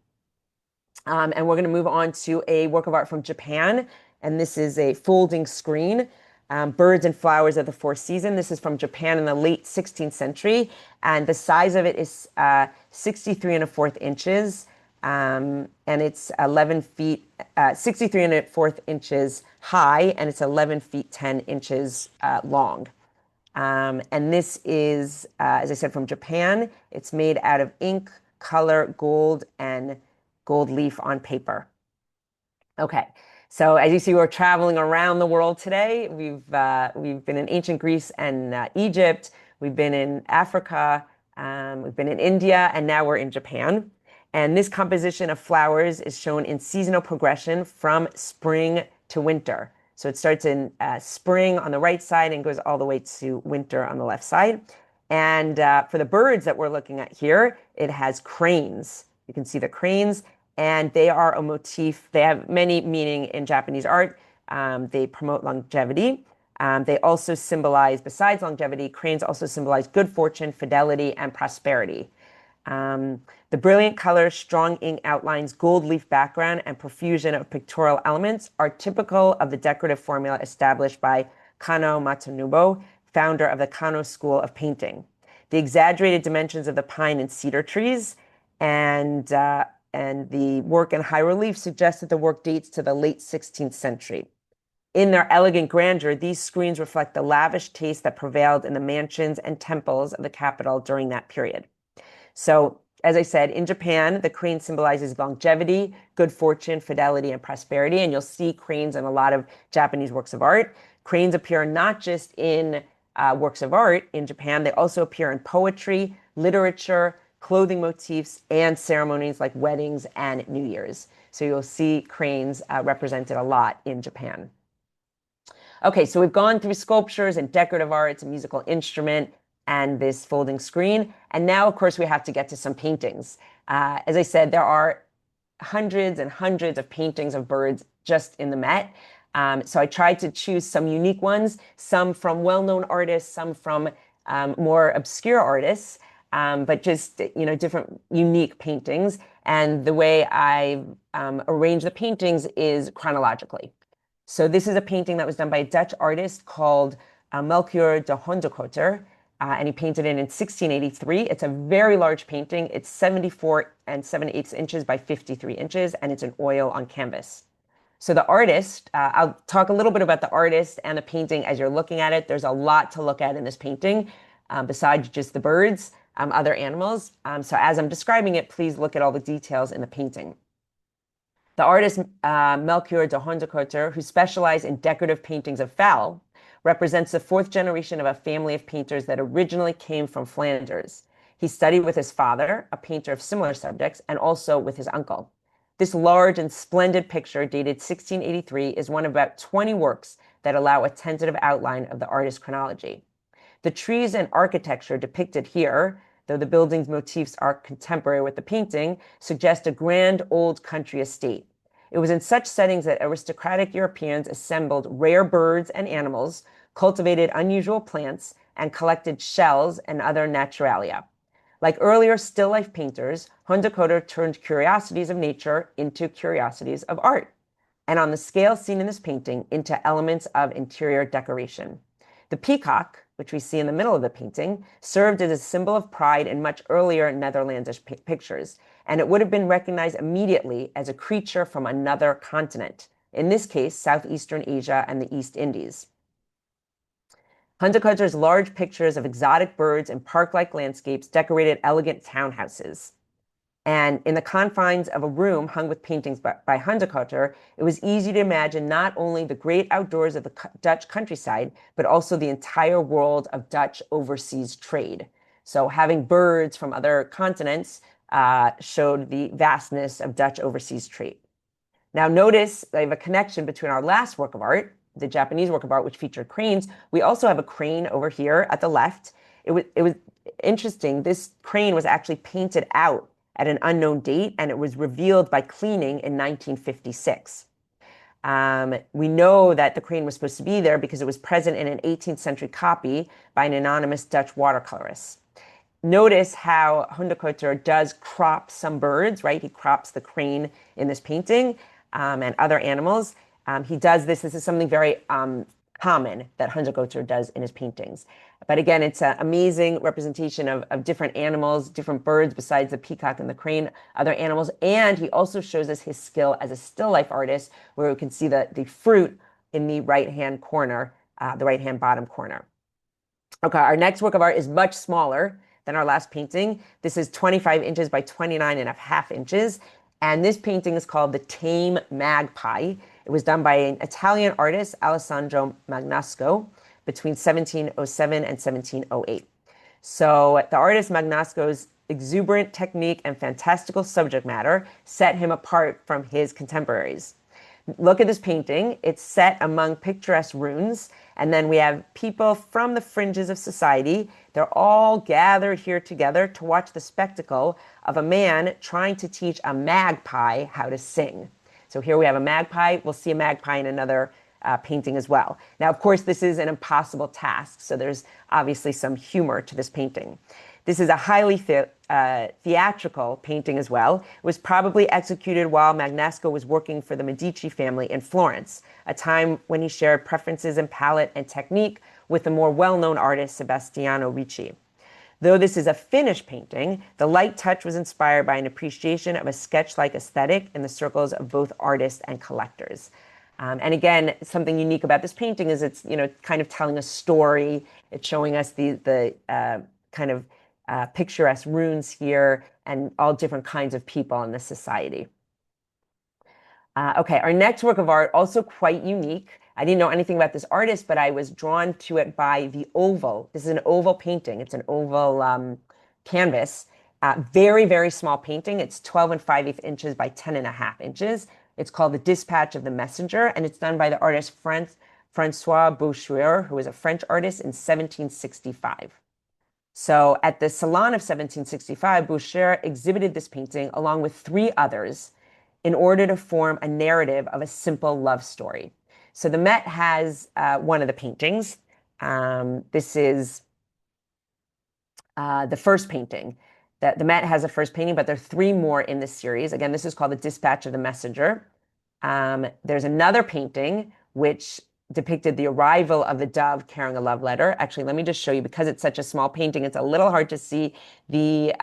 And we're going to move on to a work of art from Japan. And this is a folding screen. Birds and Flowers of the Four Seasons. This is from Japan in the late 16th century. And the size of it is 63 1/4 inches. And it's 11 feet, 63 1/4 inches high, and it's 11 feet 10 inches long. And this is, as I said, from Japan. It's made out of ink, color, gold, and gold leaf on paper. Okay. So as you see, we're traveling around the world today. We've been in ancient Greece and Egypt. We've been in Africa. We've been in India, and now we're in Japan. And this composition of flowers is shown in seasonal progression from spring to winter. So it starts in spring on the right side and goes all the way to winter on the left side. And for the birds that we're looking at here, it has cranes. You can see the cranes. And they are a motif. They have many meaning in Japanese art. They promote longevity. They also symbolize, besides longevity, cranes also symbolize good fortune, fidelity, and prosperity. The brilliant colors, strong ink outlines, gold leaf background, and profusion of pictorial elements are typical of the decorative formula established by Kano Matsunobu, founder of the Kano school of painting. The exaggerated dimensions of the pine and cedar trees and the work in high relief suggests that the work dates to the late 16th century. In their elegant grandeur, these screens reflect the lavish taste that prevailed in the mansions and temples of the capital during that period. So, as I said, in Japan, the crane symbolizes longevity, good fortune, fidelity, and prosperity. And you'll see cranes in a lot of Japanese works of art. Cranes appear not just in works of art in Japan, they also appear in poetry, literature, clothing motifs, and ceremonies like weddings and New Year's. So you'll see cranes represented a lot in Japan. Okay, so we've gone through sculptures and decorative arts, a musical instrument, and this folding screen. And now, of course, we have to get to some paintings. As I said, there are hundreds and hundreds of paintings of birds just in the Met. So I tried to choose some unique ones, some from well-known artists, some from more obscure artists, but just, different unique paintings. And the way I arrange the paintings is chronologically. So this is a painting that was done by a Dutch artist called Melchior de Hondecoeter, and he painted it in 1683. It's a very large painting. It's 74 and 7/8 inches by 53 inches, and it's an oil on canvas. So the artist, I'll talk a little bit about the artist and the painting as you're looking at it. There's a lot to look at in this painting, besides just the birds, other animals. So as I'm describing it, please look at all the details in the painting. The artist Melchior de Hondecoeter, who specialized in decorative paintings of fowl, represents the fourth generation of a family of painters that originally came from Flanders. He studied with his father, a painter of similar subjects, and also with his uncle. This large and splendid picture, dated 1683, is one of about 20 works that allow a tentative outline of the artist's chronology. The trees and architecture depicted here, though the building's motifs are contemporary with the painting, suggest a grand old country estate. It was in such settings that aristocratic Europeans assembled rare birds and animals, cultivated unusual plants, and collected shells and other naturalia. Like earlier still life painters, Hondecoeter turned curiosities of nature into curiosities of art, and on the scale seen in this painting, into elements of interior decoration. The peacock, which we see in the middle of the painting, served as a symbol of pride in much earlier Netherlandish pictures, and it would have been recognized immediately as a creature from another continent, in this case, Southeastern Asia and the East Indies. Hondecoeter's large pictures of exotic birds and park-like landscapes decorated elegant townhouses. And in the confines of a room hung with paintings by Hondecoeter, it was easy to imagine not only the great outdoors of the Dutch countryside, but also the entire world of Dutch overseas trade. So having birds from other continents showed the vastness of Dutch overseas trade. Now notice I have a connection between our last work of art, the Japanese work of art, which featured cranes. We also have a crane over here at the left. It was interesting. This crane was actually painted out at an unknown date, and it was revealed by cleaning in 1956. We know that the crane was supposed to be there because it was present in an 18th century copy by an anonymous Dutch watercolorist. Notice how Hondecoeter does crop some birds, right? He crops the crane in this painting and other animals. He does this. This is something very common that Hondecoeter does in his paintings. But again, it's an amazing representation of different animals, different birds besides the peacock and the crane, other animals. And he also shows us his skill as a still life artist, where we can see the fruit in the right-hand corner, the right-hand bottom corner. Okay, our next work of art is much smaller than our last painting. This is 25 inches by 29.5 inches. And this painting is called The Tame Magpie. It was done by an Italian artist, Alessandro Magnasco, between 1707 and 1708. So the artist Magnasco's exuberant technique and fantastical subject matter set him apart from his contemporaries. Look at this painting. It's set among picturesque ruins, and then we have people from the fringes of society. They're all gathered here together to watch the spectacle of a man trying to teach a magpie how to sing. So here we have a magpie. We'll see a magpie in another painting as well. Now, of course, this is an impossible task, so there's obviously some humor to this painting. This is a highly theatrical painting as well. It was probably executed while Magnasco was working for the Medici family in Florence, a time when he shared preferences in palette and technique with the more well-known artist Sebastiano Ricci. Though this is a finished painting, the light touch was inspired by an appreciation of a sketch-like aesthetic in the circles of both artists and collectors. And again, something unique about this painting is it's, kind of telling a story. It's showing us the kind of picturesque ruins here and all different kinds of people in this society. Okay, our next work of art, also quite unique. I didn't know anything about this artist, but I was drawn to it by the oval. This is an oval painting. It's an oval canvas. Very, very small painting. It's 12 5/8 inches by 10.5 inches. It's called The Dispatch of the Messenger, and it's done by the artist Francois Boucheur, who was a French artist in 1765. So at the Salon of 1765, Boucher exhibited this painting along with 3 others in order to form a narrative of a simple love story. So the Met has one of the paintings. This is the first painting. The Met has a first painting, but there are 3 more in this series. Again, this is called The Dispatch of the Messenger. There's another painting which depicted the arrival of the dove carrying a love letter. Actually, let me just show you, because it's such a small painting, it's a little hard to see the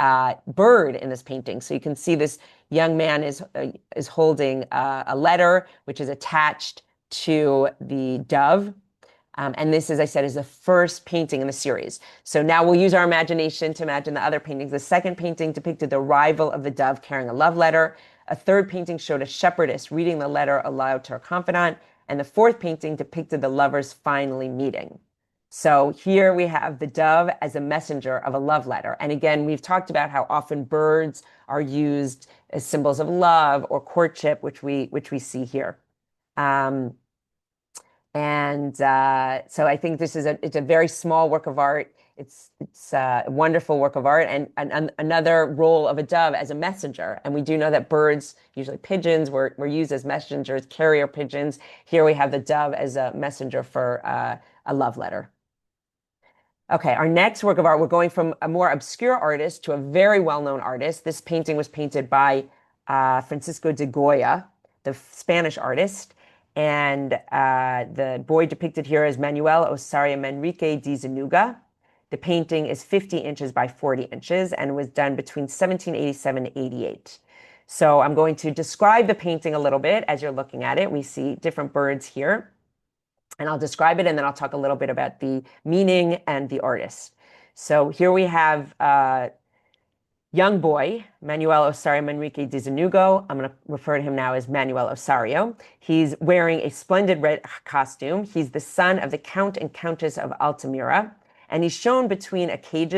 bird in this painting. So you can see this young man is holding a letter which is attached to the dove. And this, as I said, is the first painting in the series. So now we'll use our imagination to imagine the other paintings. The second painting depicted the arrival of the dove carrying a love letter. A third painting showed a shepherdess reading the letter aloud to her confidant. And the fourth painting depicted the lovers finally meeting. So here we have the dove as a messenger of a love letter. And again, we've talked about how often birds are used as symbols of love or courtship, which we see here. So I think it's a very small work of art. It's a wonderful work of art, and another role of a dove as a messenger. And we do know that birds, usually pigeons, were used as messengers, carrier pigeons. Here we have the dove as a messenger for a love letter. Okay, our next work of art, we're going from a more obscure artist to a very well-known artist. This painting was painted by Francisco de Goya, the Spanish artist. And the boy depicted here is Manuel Osario Manrique de Zúñiga. The painting is 50 inches by 40 inches and was done between 1787 and 88. So I'm going to describe the painting a little bit as you're looking at it. We see different birds here. And I'll describe it, and then I'll talk a little bit about the meaning and the artist. So here we have young boy, Manuel Osario Manrique de Zúñiga. I'm going to refer to him now as Manuel Osario. He's wearing a splendid red costume. He's the son of the Count and Countess of Altamira, and he's shown between a cage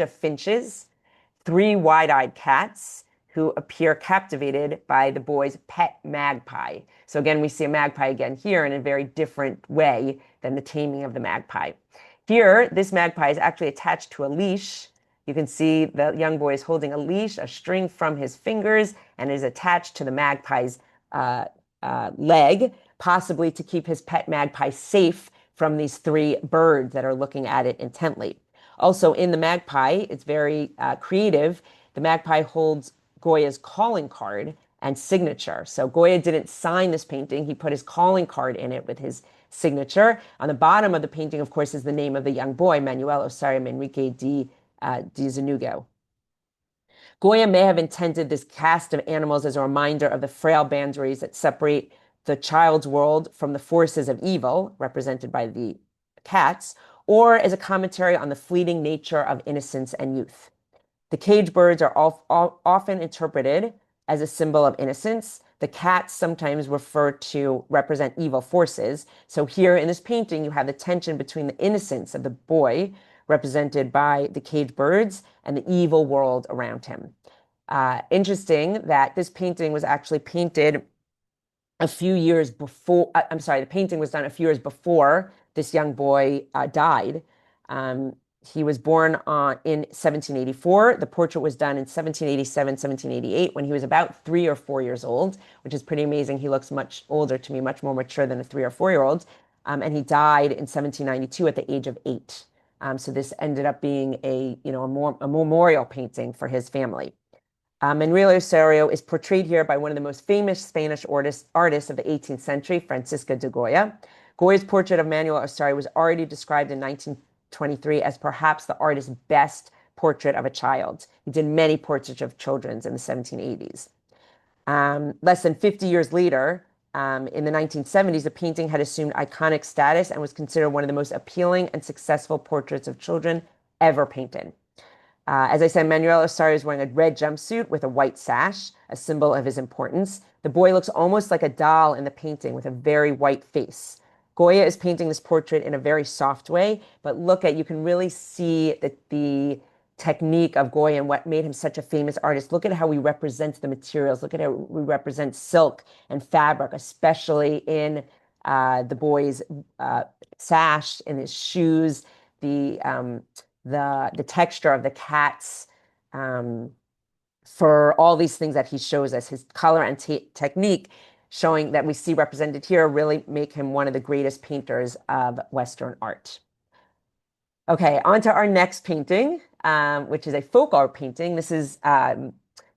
of finches, 3 wide-eyed cats who appear captivated by the boy's pet magpie. So again, we see a magpie again here in a very different way than the taming of the magpie. Here, this magpie is actually attached to a leash. You can see the young boy is holding a leash, a string from his fingers, and is attached to the magpie's leg, possibly to keep his pet magpie safe from these 3 birds that are looking at it intently. Also, in the magpie, it's very creative. The magpie holds Goya's calling card and signature. So Goya didn't sign this painting. He put his calling card in it with his signature. On the bottom of the painting, of course, is the name of the young boy, Manuel Osario Manrique de Zúñiga. Goya may have intended this cast of animals as a reminder of the frail boundaries that separate the child's world from the forces of evil, represented by the cats, or as a commentary on the fleeting nature of innocence and youth. The cage birds are often interpreted as a symbol of innocence. The cats sometimes referred to represent evil forces. So here in this painting, you have the tension between the innocence of the boy, represented by the cage birds, and the evil world around him. Interesting that this painting was actually painted a few years before, the painting was done a few years before this young boy died. He was born in 1784. The portrait was done in 1787, 1788, when he was about 3 or 4 years old, which is pretty amazing. He looks much older to me, much more mature than a 3 or 4-year-old. And he died in 1792 at the age of 8. So this ended up being a memorial painting for his family. Manuel Osario is portrayed here by one of the most famous Spanish artists of the 18th century, Francisco de Goya. Goya's portrait of Manuel Osario was already described in 1923 as perhaps the artist's best portrait of a child. He did many portraits of children in the 1780s. Less than 50 years later, in the 1970s, the painting had assumed iconic status and was considered one of the most appealing and successful portraits of children ever painted. As I said, Manuel Osario is wearing a red jumpsuit with a white sash, a symbol of his importance. The boy looks almost like a doll in the painting with a very white face. Goya is painting this portrait in a very soft way, but you can really see that the technique of Goya and what made him such a famous artist. Look at how he represents the materials. Look at how we represent silk and fabric, especially in the boy's sash, in his shoes, the the texture of the cats, for all these things that he shows us, his color and technique showing that we see represented here really make him one of the greatest painters of Western art. Okay, on to our next painting, which is a folk art painting. This is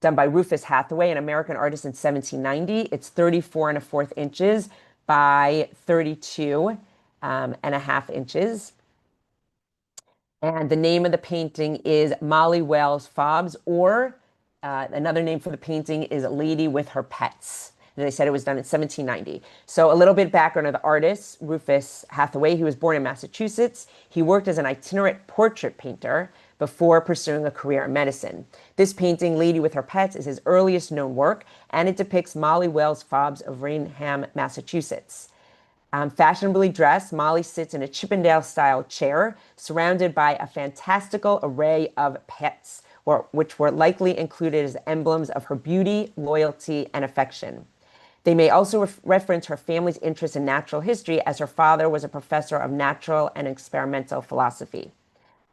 done by Rufus Hathaway, an American artist in 1790. It's 34 1/4 inches by 32 1/2 inches. And the name of the painting is Molly Wales Fobbs, or another name for the painting is Lady with Her Pets. They said it was done in 1790. So a little bit background of the artist, Rufus Hathaway. He was born in Massachusetts. He worked as an itinerant portrait painter before pursuing a career in medicine. This painting, Lady with Her Pets, is his earliest known work, and it depicts Molly Wales Fobbs of Raynham, Massachusetts. Fashionably dressed, Molly sits in a Chippendale-style chair, surrounded by a fantastical array of pets, which were likely included as emblems of her beauty, loyalty, and affection. They may also reference her family's interest in natural history, as her father was a professor of natural and experimental philosophy.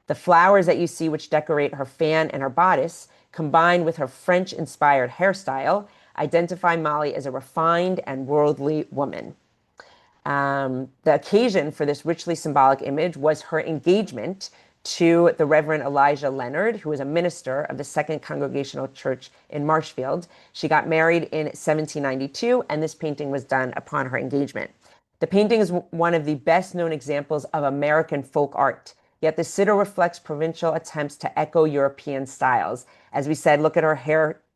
The flowers that you see, which decorate her fan and her bodice, combined with her French-inspired hairstyle, identify Molly as a refined and worldly woman. The occasion for this richly symbolic image was her engagement to the Reverend Elijah Leonard, who was a minister of the Second Congregational Church in Marshfield. She got married in 1792, and this painting was done upon her engagement. The painting is one of the best known examples of American folk art, yet the sitter reflects provincial attempts to echo European styles. As we said, look at her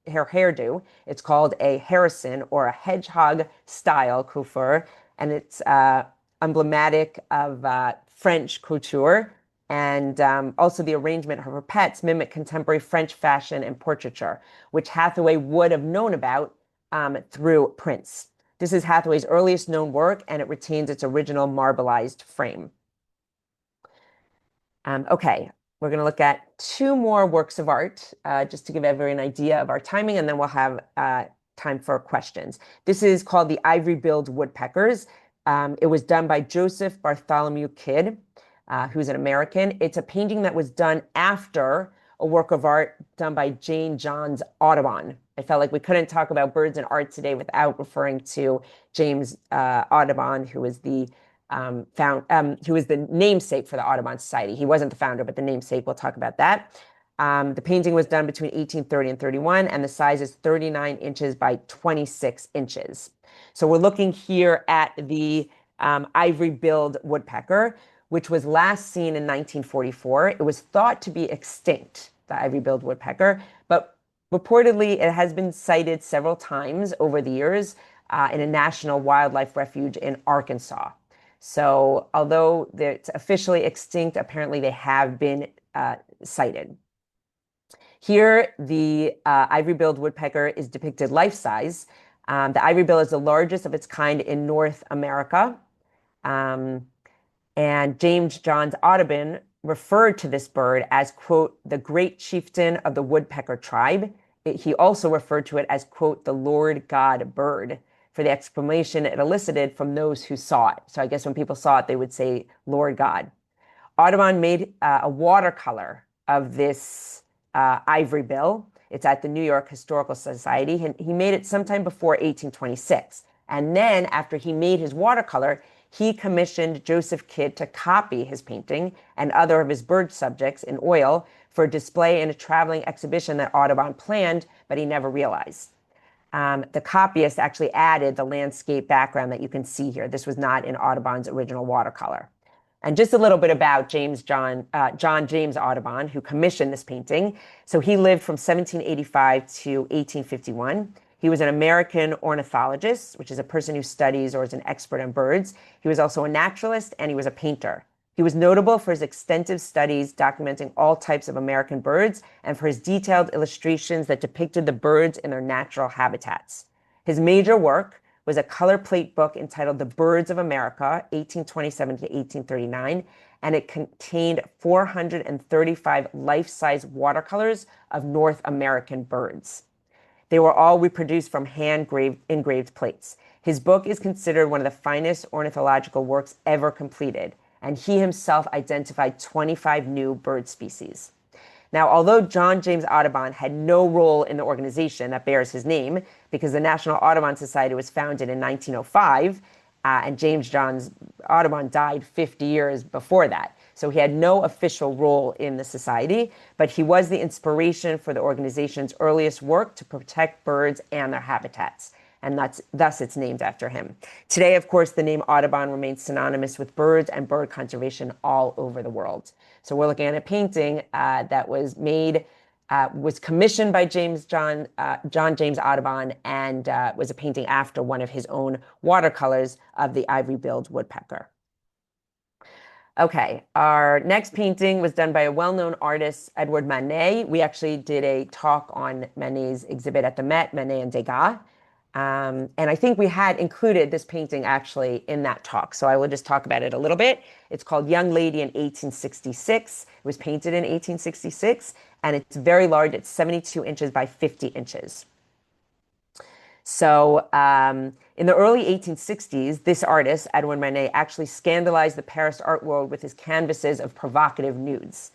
hairdo. It's called a Harrison, or a hedgehog style coiffure, and it's emblematic of French couture. And also the arrangement of her pets mimic contemporary French fashion and portraiture, which Hathaway would have known about through prints. This is Hathaway's earliest known work, and it retains its original marbleized frame. Okay, we're going to look at two more works of art, just to give everyone an idea of our timing, and then we'll have time for questions. This is called the Ivory-billed Woodpeckers. It was done by Joseph Bartholomew Kidd, who's an American. It's a painting that was done after a work of art done by Jane Johns Audubon. I felt like we couldn't talk about birds and art today without referring to James Audubon, who was the namesake for the Audubon Society. He wasn't the founder, but the namesake. We'll talk about that. The painting was done between 1830 and 31, and the size is 39 inches by 26 inches. So we're looking here at the ivory-billed woodpecker, which was last seen in 1944. It was thought to be extinct, the ivory-billed woodpecker, but reportedly it has been sighted several times over the years in a national wildlife refuge in Arkansas. So although it's officially extinct, apparently they have been sighted. Here, the ivory-billed woodpecker is depicted life-size. The ivory-bill is the largest of its kind in North America. And James Johns Audubon referred to this bird as, quote, the great chieftain of the woodpecker tribe. He also referred to it as, quote, the Lord God bird, for the exclamation it elicited from those who saw it. So I guess when people saw it, they would say, Lord God. Audubon made a watercolor of this ivory bill. It's at the New York Historical Society. He made it sometime before 1826. And then after he made his watercolor, he commissioned Joseph Kidd to copy his painting and other of his bird subjects in oil for display in a traveling exhibition that Audubon planned, but he never realized. The copyist actually added the landscape background that you can see here. This was not in Audubon's original watercolor. And just a little bit about John James Audubon, who commissioned this painting. So he lived from 1785 to 1851. He was an American ornithologist, which is a person who studies or is an expert on birds. He was also a naturalist, and he was a painter. He was notable for his extensive studies documenting all types of American birds and for his detailed illustrations that depicted the birds in their natural habitats. His major work was a color plate book entitled The Birds of America, 1827 to 1839, and it contained 435 life-size watercolors of North American birds. They were all reproduced from engraved plates. His book is considered one of the finest ornithological works ever completed. and he himself identified 25 new bird species. Now, although John James Audubon had no role in the organization that bears his name, because the National Audubon Society was founded in 1905, and James John Audubon died 50 years before that. So he had no official role in the society, but he was the inspiration for the organization's earliest work to protect birds and their habitats. And thus it's named after him. Today, of course, the name Audubon remains synonymous with birds and bird conservation all over the world. So we're looking at a painting that was commissioned by John James Audubon, and was a painting after one of his own watercolors of the ivory-billed woodpecker. Okay, our next painting was done by a well-known artist, Edward Manet. We actually did a talk on Manet's exhibit at the Met, Manet and Degas. And I think we had included this painting actually in that talk. So I will just talk about it a little bit. It's called Young Lady in 1866. It was painted in 1866, and it's very large. It's 72 inches by 50 inches. So in the early 1860s, this artist, Edouard Manet, actually scandalized the Paris art world with his canvases of provocative nudes.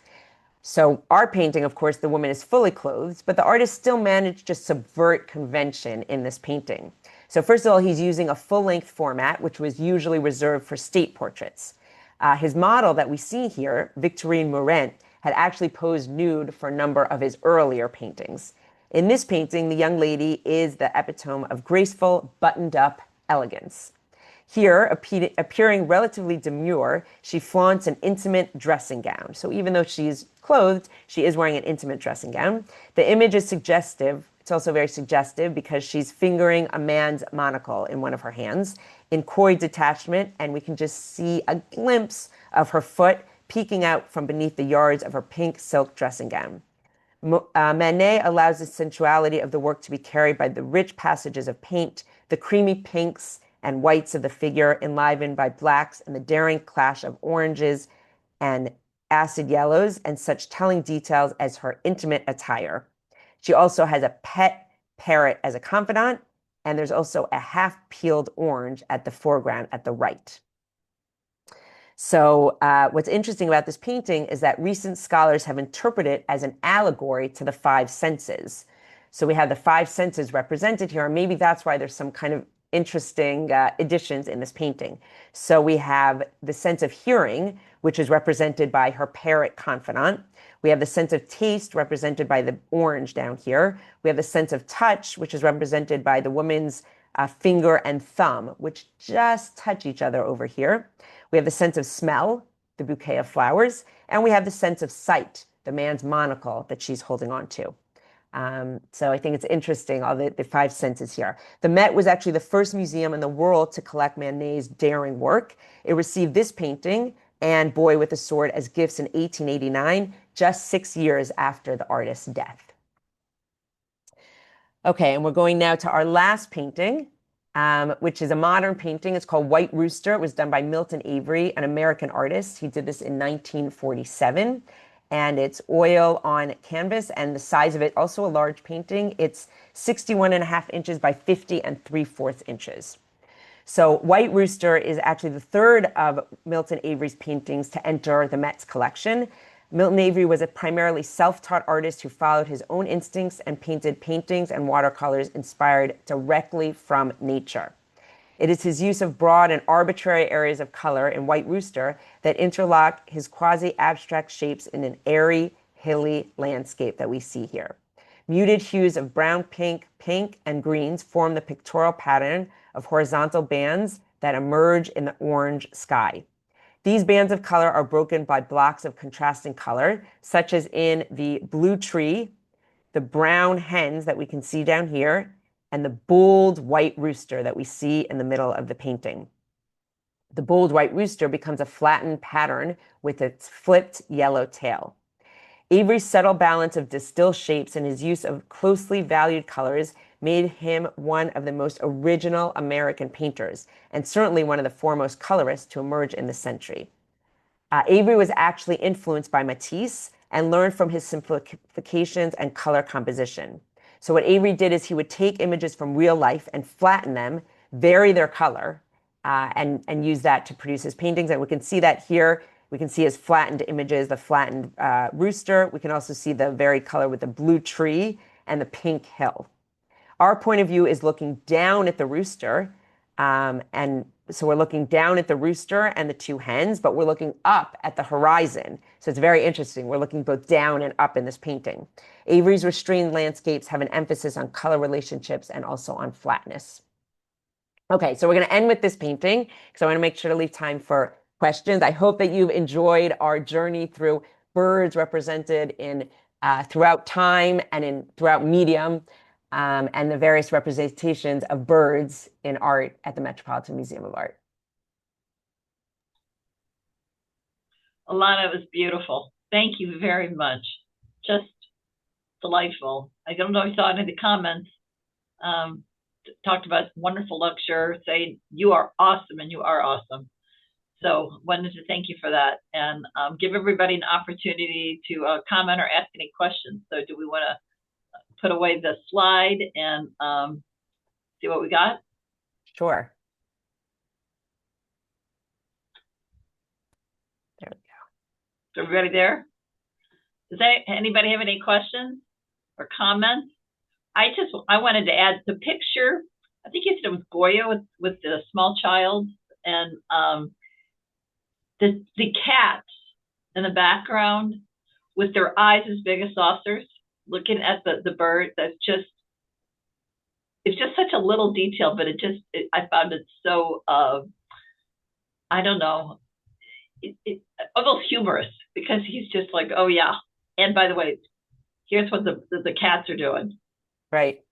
So our painting, of course, the woman is fully clothed, but the artist still managed to subvert convention in this painting. So first of all, he's using a full-length format, which was usually reserved for state portraits. His model that we see here, Victorine Morent, had actually posed nude for a number of his earlier paintings. In this painting, the young lady is the epitome of graceful, buttoned-up elegance. Here, appearing relatively demure, she flaunts an intimate dressing gown. So even though she's clothed, she is wearing an intimate dressing gown. The image is suggestive. It's also very suggestive because she's fingering a man's monocle in one of her hands in coy detachment, and we can just see a glimpse of her foot peeking out from beneath the yards of her pink silk dressing gown. Manet allows the sensuality of the work to be carried by the rich passages of paint, the creamy pinks and whites of the figure enlivened by blacks and the daring clash of oranges and acid yellows, and such telling details as her intimate attire. She also has a pet parrot as a confidant, and there's also a half-peeled orange at the foreground at the right. So what's interesting about this painting is that recent scholars have interpreted it as an allegory to the five senses. So we have the five senses represented here, and maybe that's why there's some kind of interesting additions in this painting. So we have the sense of hearing, which is represented by her parrot confidant. We have the sense of taste represented by the orange down here. We have the sense of touch, which is represented by the woman's finger and thumb, which just touch each other over here. We have the sense of smell, the bouquet of flowers, and we have the sense of sight, the man's monocle that she's holding on to. So I think it's interesting, all the five senses here. The Met was actually the first museum in the world to collect Manet's daring work. It received this painting and Boy with a Sword as gifts in 1889, just 6 years after the artist's death. Okay, and we're going now to our last painting, which is a modern painting. It's called White Rooster. It was done by Milton Avery, an American artist. He did this in 1947. And it's oil on canvas, and the size of it, also a large painting. It's 61.5 inches by 50 3/4 inches. So White Rooster is actually the third of Milton Avery's paintings to enter the Met's collection. Milton Avery was a primarily self-taught artist who followed his own instincts and painted paintings and watercolors inspired directly from nature. It is his use of broad and arbitrary areas of color in White Rooster that interlock his quasi-abstract shapes in an airy, hilly landscape that we see here. Muted hues of brown, pink, and greens form the pictorial pattern of horizontal bands that emerge in the orange sky. These bands of color are broken by blocks of contrasting color, such as in the blue tree, the brown hens that we can see down here, and the bold white rooster that we see in the middle of the painting. The bold white rooster becomes a flattened pattern with its flipped yellow tail. Avery's subtle balance of distilled shapes and his use of closely valued colors made him one of the most original American painters, and certainly one of the foremost colorists to emerge in the century. Avery was actually influenced by Matisse and learned from his simplifications and color composition. So what Avery did is he would take images from real life and flatten them, vary their color, and use that to produce his paintings. And we can see that here. We can see his flattened images, the flattened rooster. We can also see the varied color with the blue tree and the pink hill. Our point of view is looking down at the rooster. And so we're looking down at the rooster and the two hens, but we're looking up at the horizon. So it's very interesting. We're looking both down and up in this painting. Avery's restrained landscapes have an emphasis on color relationships and also on flatness. Okay, so we're going to end with this painting because I want to make sure to leave time for questions. I hope that you've enjoyed our journey through birds represented in throughout time and throughout medium, and the various representations of birds in art at the Metropolitan Museum of Art. Elana, it was beautiful. Thank you very much. Just delightful. I don't know if you saw any of the comments. Talked about wonderful lecture, saying you are awesome and you are awesome. So wanted to thank you for that, and give everybody an opportunity to comment or ask any questions. So do we want to put away the slide and see what we got? Sure. There we go. Is everybody there? Does anybody have any questions or comments? I wanted to add the picture. I think you said it was Goya with the small child, and the cats in the background with their eyes as big as saucers, looking at the bird. It's just such a little detail, but I found it so I don't know, almost humorous, because he's just like, oh yeah, and by the way, here's what the cats are doing. Right.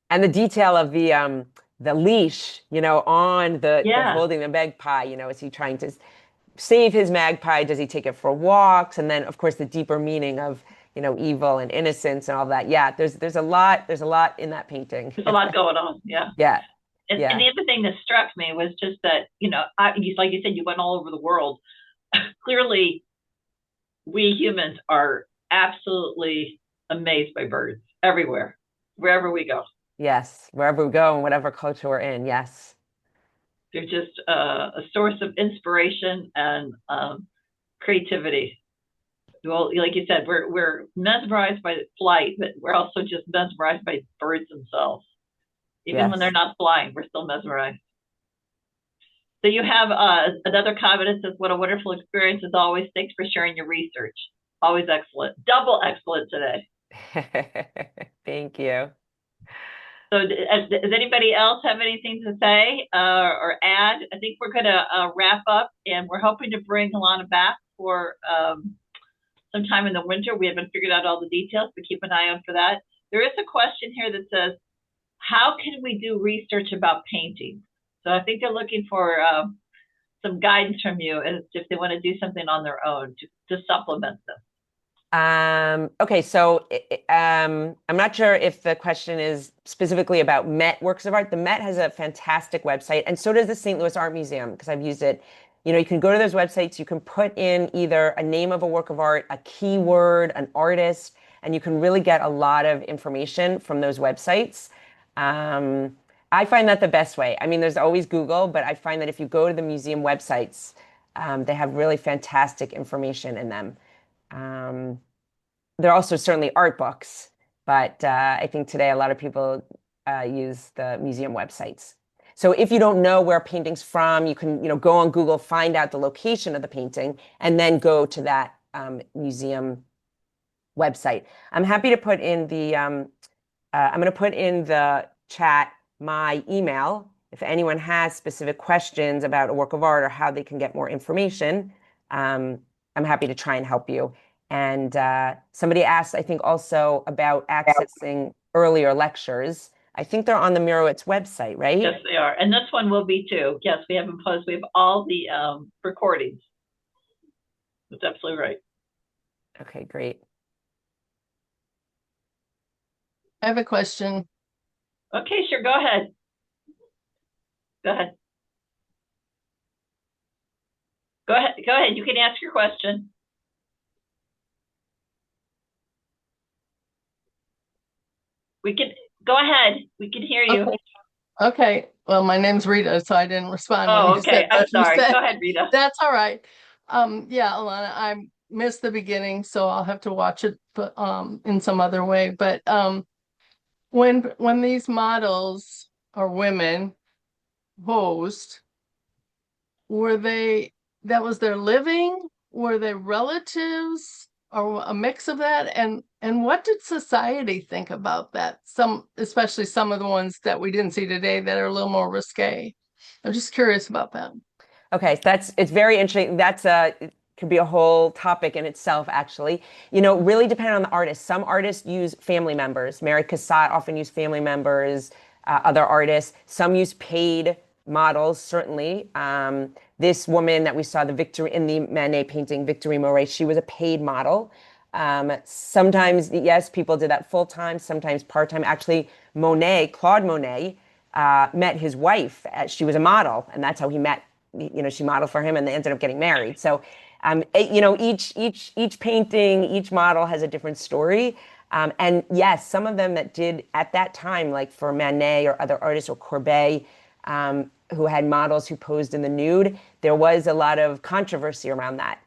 And the detail of the leash, on the holding the magpie, is he trying to save his magpie? Does he take it for walks? And then of course the deeper meaning of, evil and innocence and all that. Yeah, there's a lot in that painting. There's a lot going on. Yeah. Yeah. And the other thing that struck me was just that, like you said, you went all over the world. Clearly, we humans are absolutely amazed by birds everywhere, wherever we go. Yes, wherever we go and whatever culture we're in, yes. They're just a source of inspiration and creativity. Well, like you said, we're mesmerized by flight, but we're also just mesmerized by birds themselves. Even when they're not flying, we're still mesmerized. So you have another comment that says, what a wonderful experience as always. Thanks for sharing your research. Always excellent. Double excellent today. Thank you. So does anybody else have anything to say or add? I think we're going to wrap up, and we're hoping to bring Elana back for sometime in the winter. We haven't figured out all the details, but keep an eye out for that. There is a question here that says, how can we do research about painting? So I think they're looking for some guidance from you as if they want to do something on their own to supplement this. Okay, so I'm not sure if the question is specifically about Met works of art. The Met has a fantastic website, and so does the St. Louis Art Museum, because I've used it. You can go to those websites, you can put in either a name of a work of art, a keyword, an artist, and you can really get a lot of information from those websites. I find that the best way. I mean, there's always Google, but I find that if you go to the museum websites, they have really fantastic information in them. There are also certainly art books, but I think today a lot of people use the museum websites. So if you don't know where a painting's from, you can go on Google, find out the location of the painting, and then go to that museum website. I'm happy to put in the I'm going to put in the chat my email if anyone has specific questions about a work of art or how they can get more information. I'm happy to try and help you. And somebody asked, I think, also about accessing earlier lectures. I think they're on the Mirowitz website, right? Yes, they are. And this one will be too. Yes, we have them posted. We have all the recordings. That's absolutely right. Okay, great. I have a question. Okay, sure. Go ahead. Go ahead. Go ahead. Go ahead. You can ask your question. We can go ahead. We can hear you. Okay. Okay. Well, my name's Rita, so I didn't respond when Oh, you okay. said I'm what you sorry. said. Go ahead, Rita. That's all right. Yeah, Alana, I missed the beginning, so I'll have to watch it, but in some other way. But when these models or women posed, were they that was their living? Were they relatives or a mix of that? And what did society think about that? Especially some of the ones that we didn't see today that are a little more risque. I'm just curious about that. Okay, it's very interesting. It could be a whole topic in itself, actually. Really depending on the artist. Some artists use family members. Mary Cassatt often used family members. Other artists, some use paid models. Certainly, this woman that we saw in the Manet painting, Victorine Moret, she was a paid model. Sometimes, yes, people did that full time. Sometimes part time. Actually, Claude Monet, met his wife. She was a model, and that's how he met. She modeled for him, and they ended up getting married. So, each painting, each model has a different story. And yes, some of them that did at that time, like for Manet or other artists or Courbet, who had models who posed in the nude, there was a lot of controversy around that,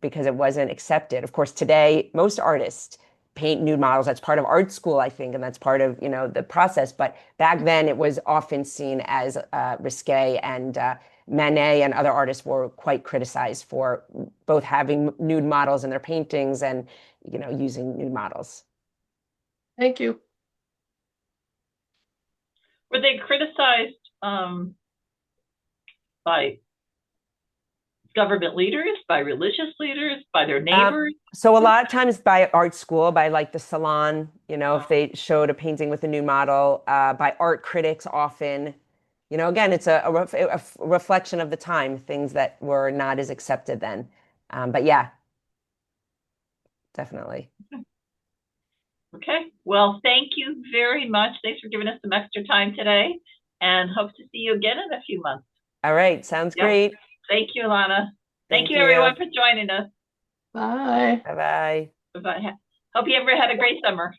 because it wasn't accepted. Of course, today most artists paint nude models. That's part of art school, I think, and that's part of the process. But back then, it was often seen as risque, and Manet and other artists were quite criticized for both having nude models in their paintings and using nude models. Thank you. Were they criticized by government leaders, by religious leaders, by their neighbors? So a lot of times by art school, by like the salon, if they showed a painting with a nude model, by art critics often. Again, it's a reflection of the time, things that were not as accepted then. But yeah, definitely. Okay. Well, thank you very much. Thanks for giving us some extra time today, and hope to see you again in a few months. All right. Sounds Yep. great. Thank you, Elana. Thank you, you. everyone, for joining us. Bye. Bye-bye. Bye-bye. Hope you ever had a great summer.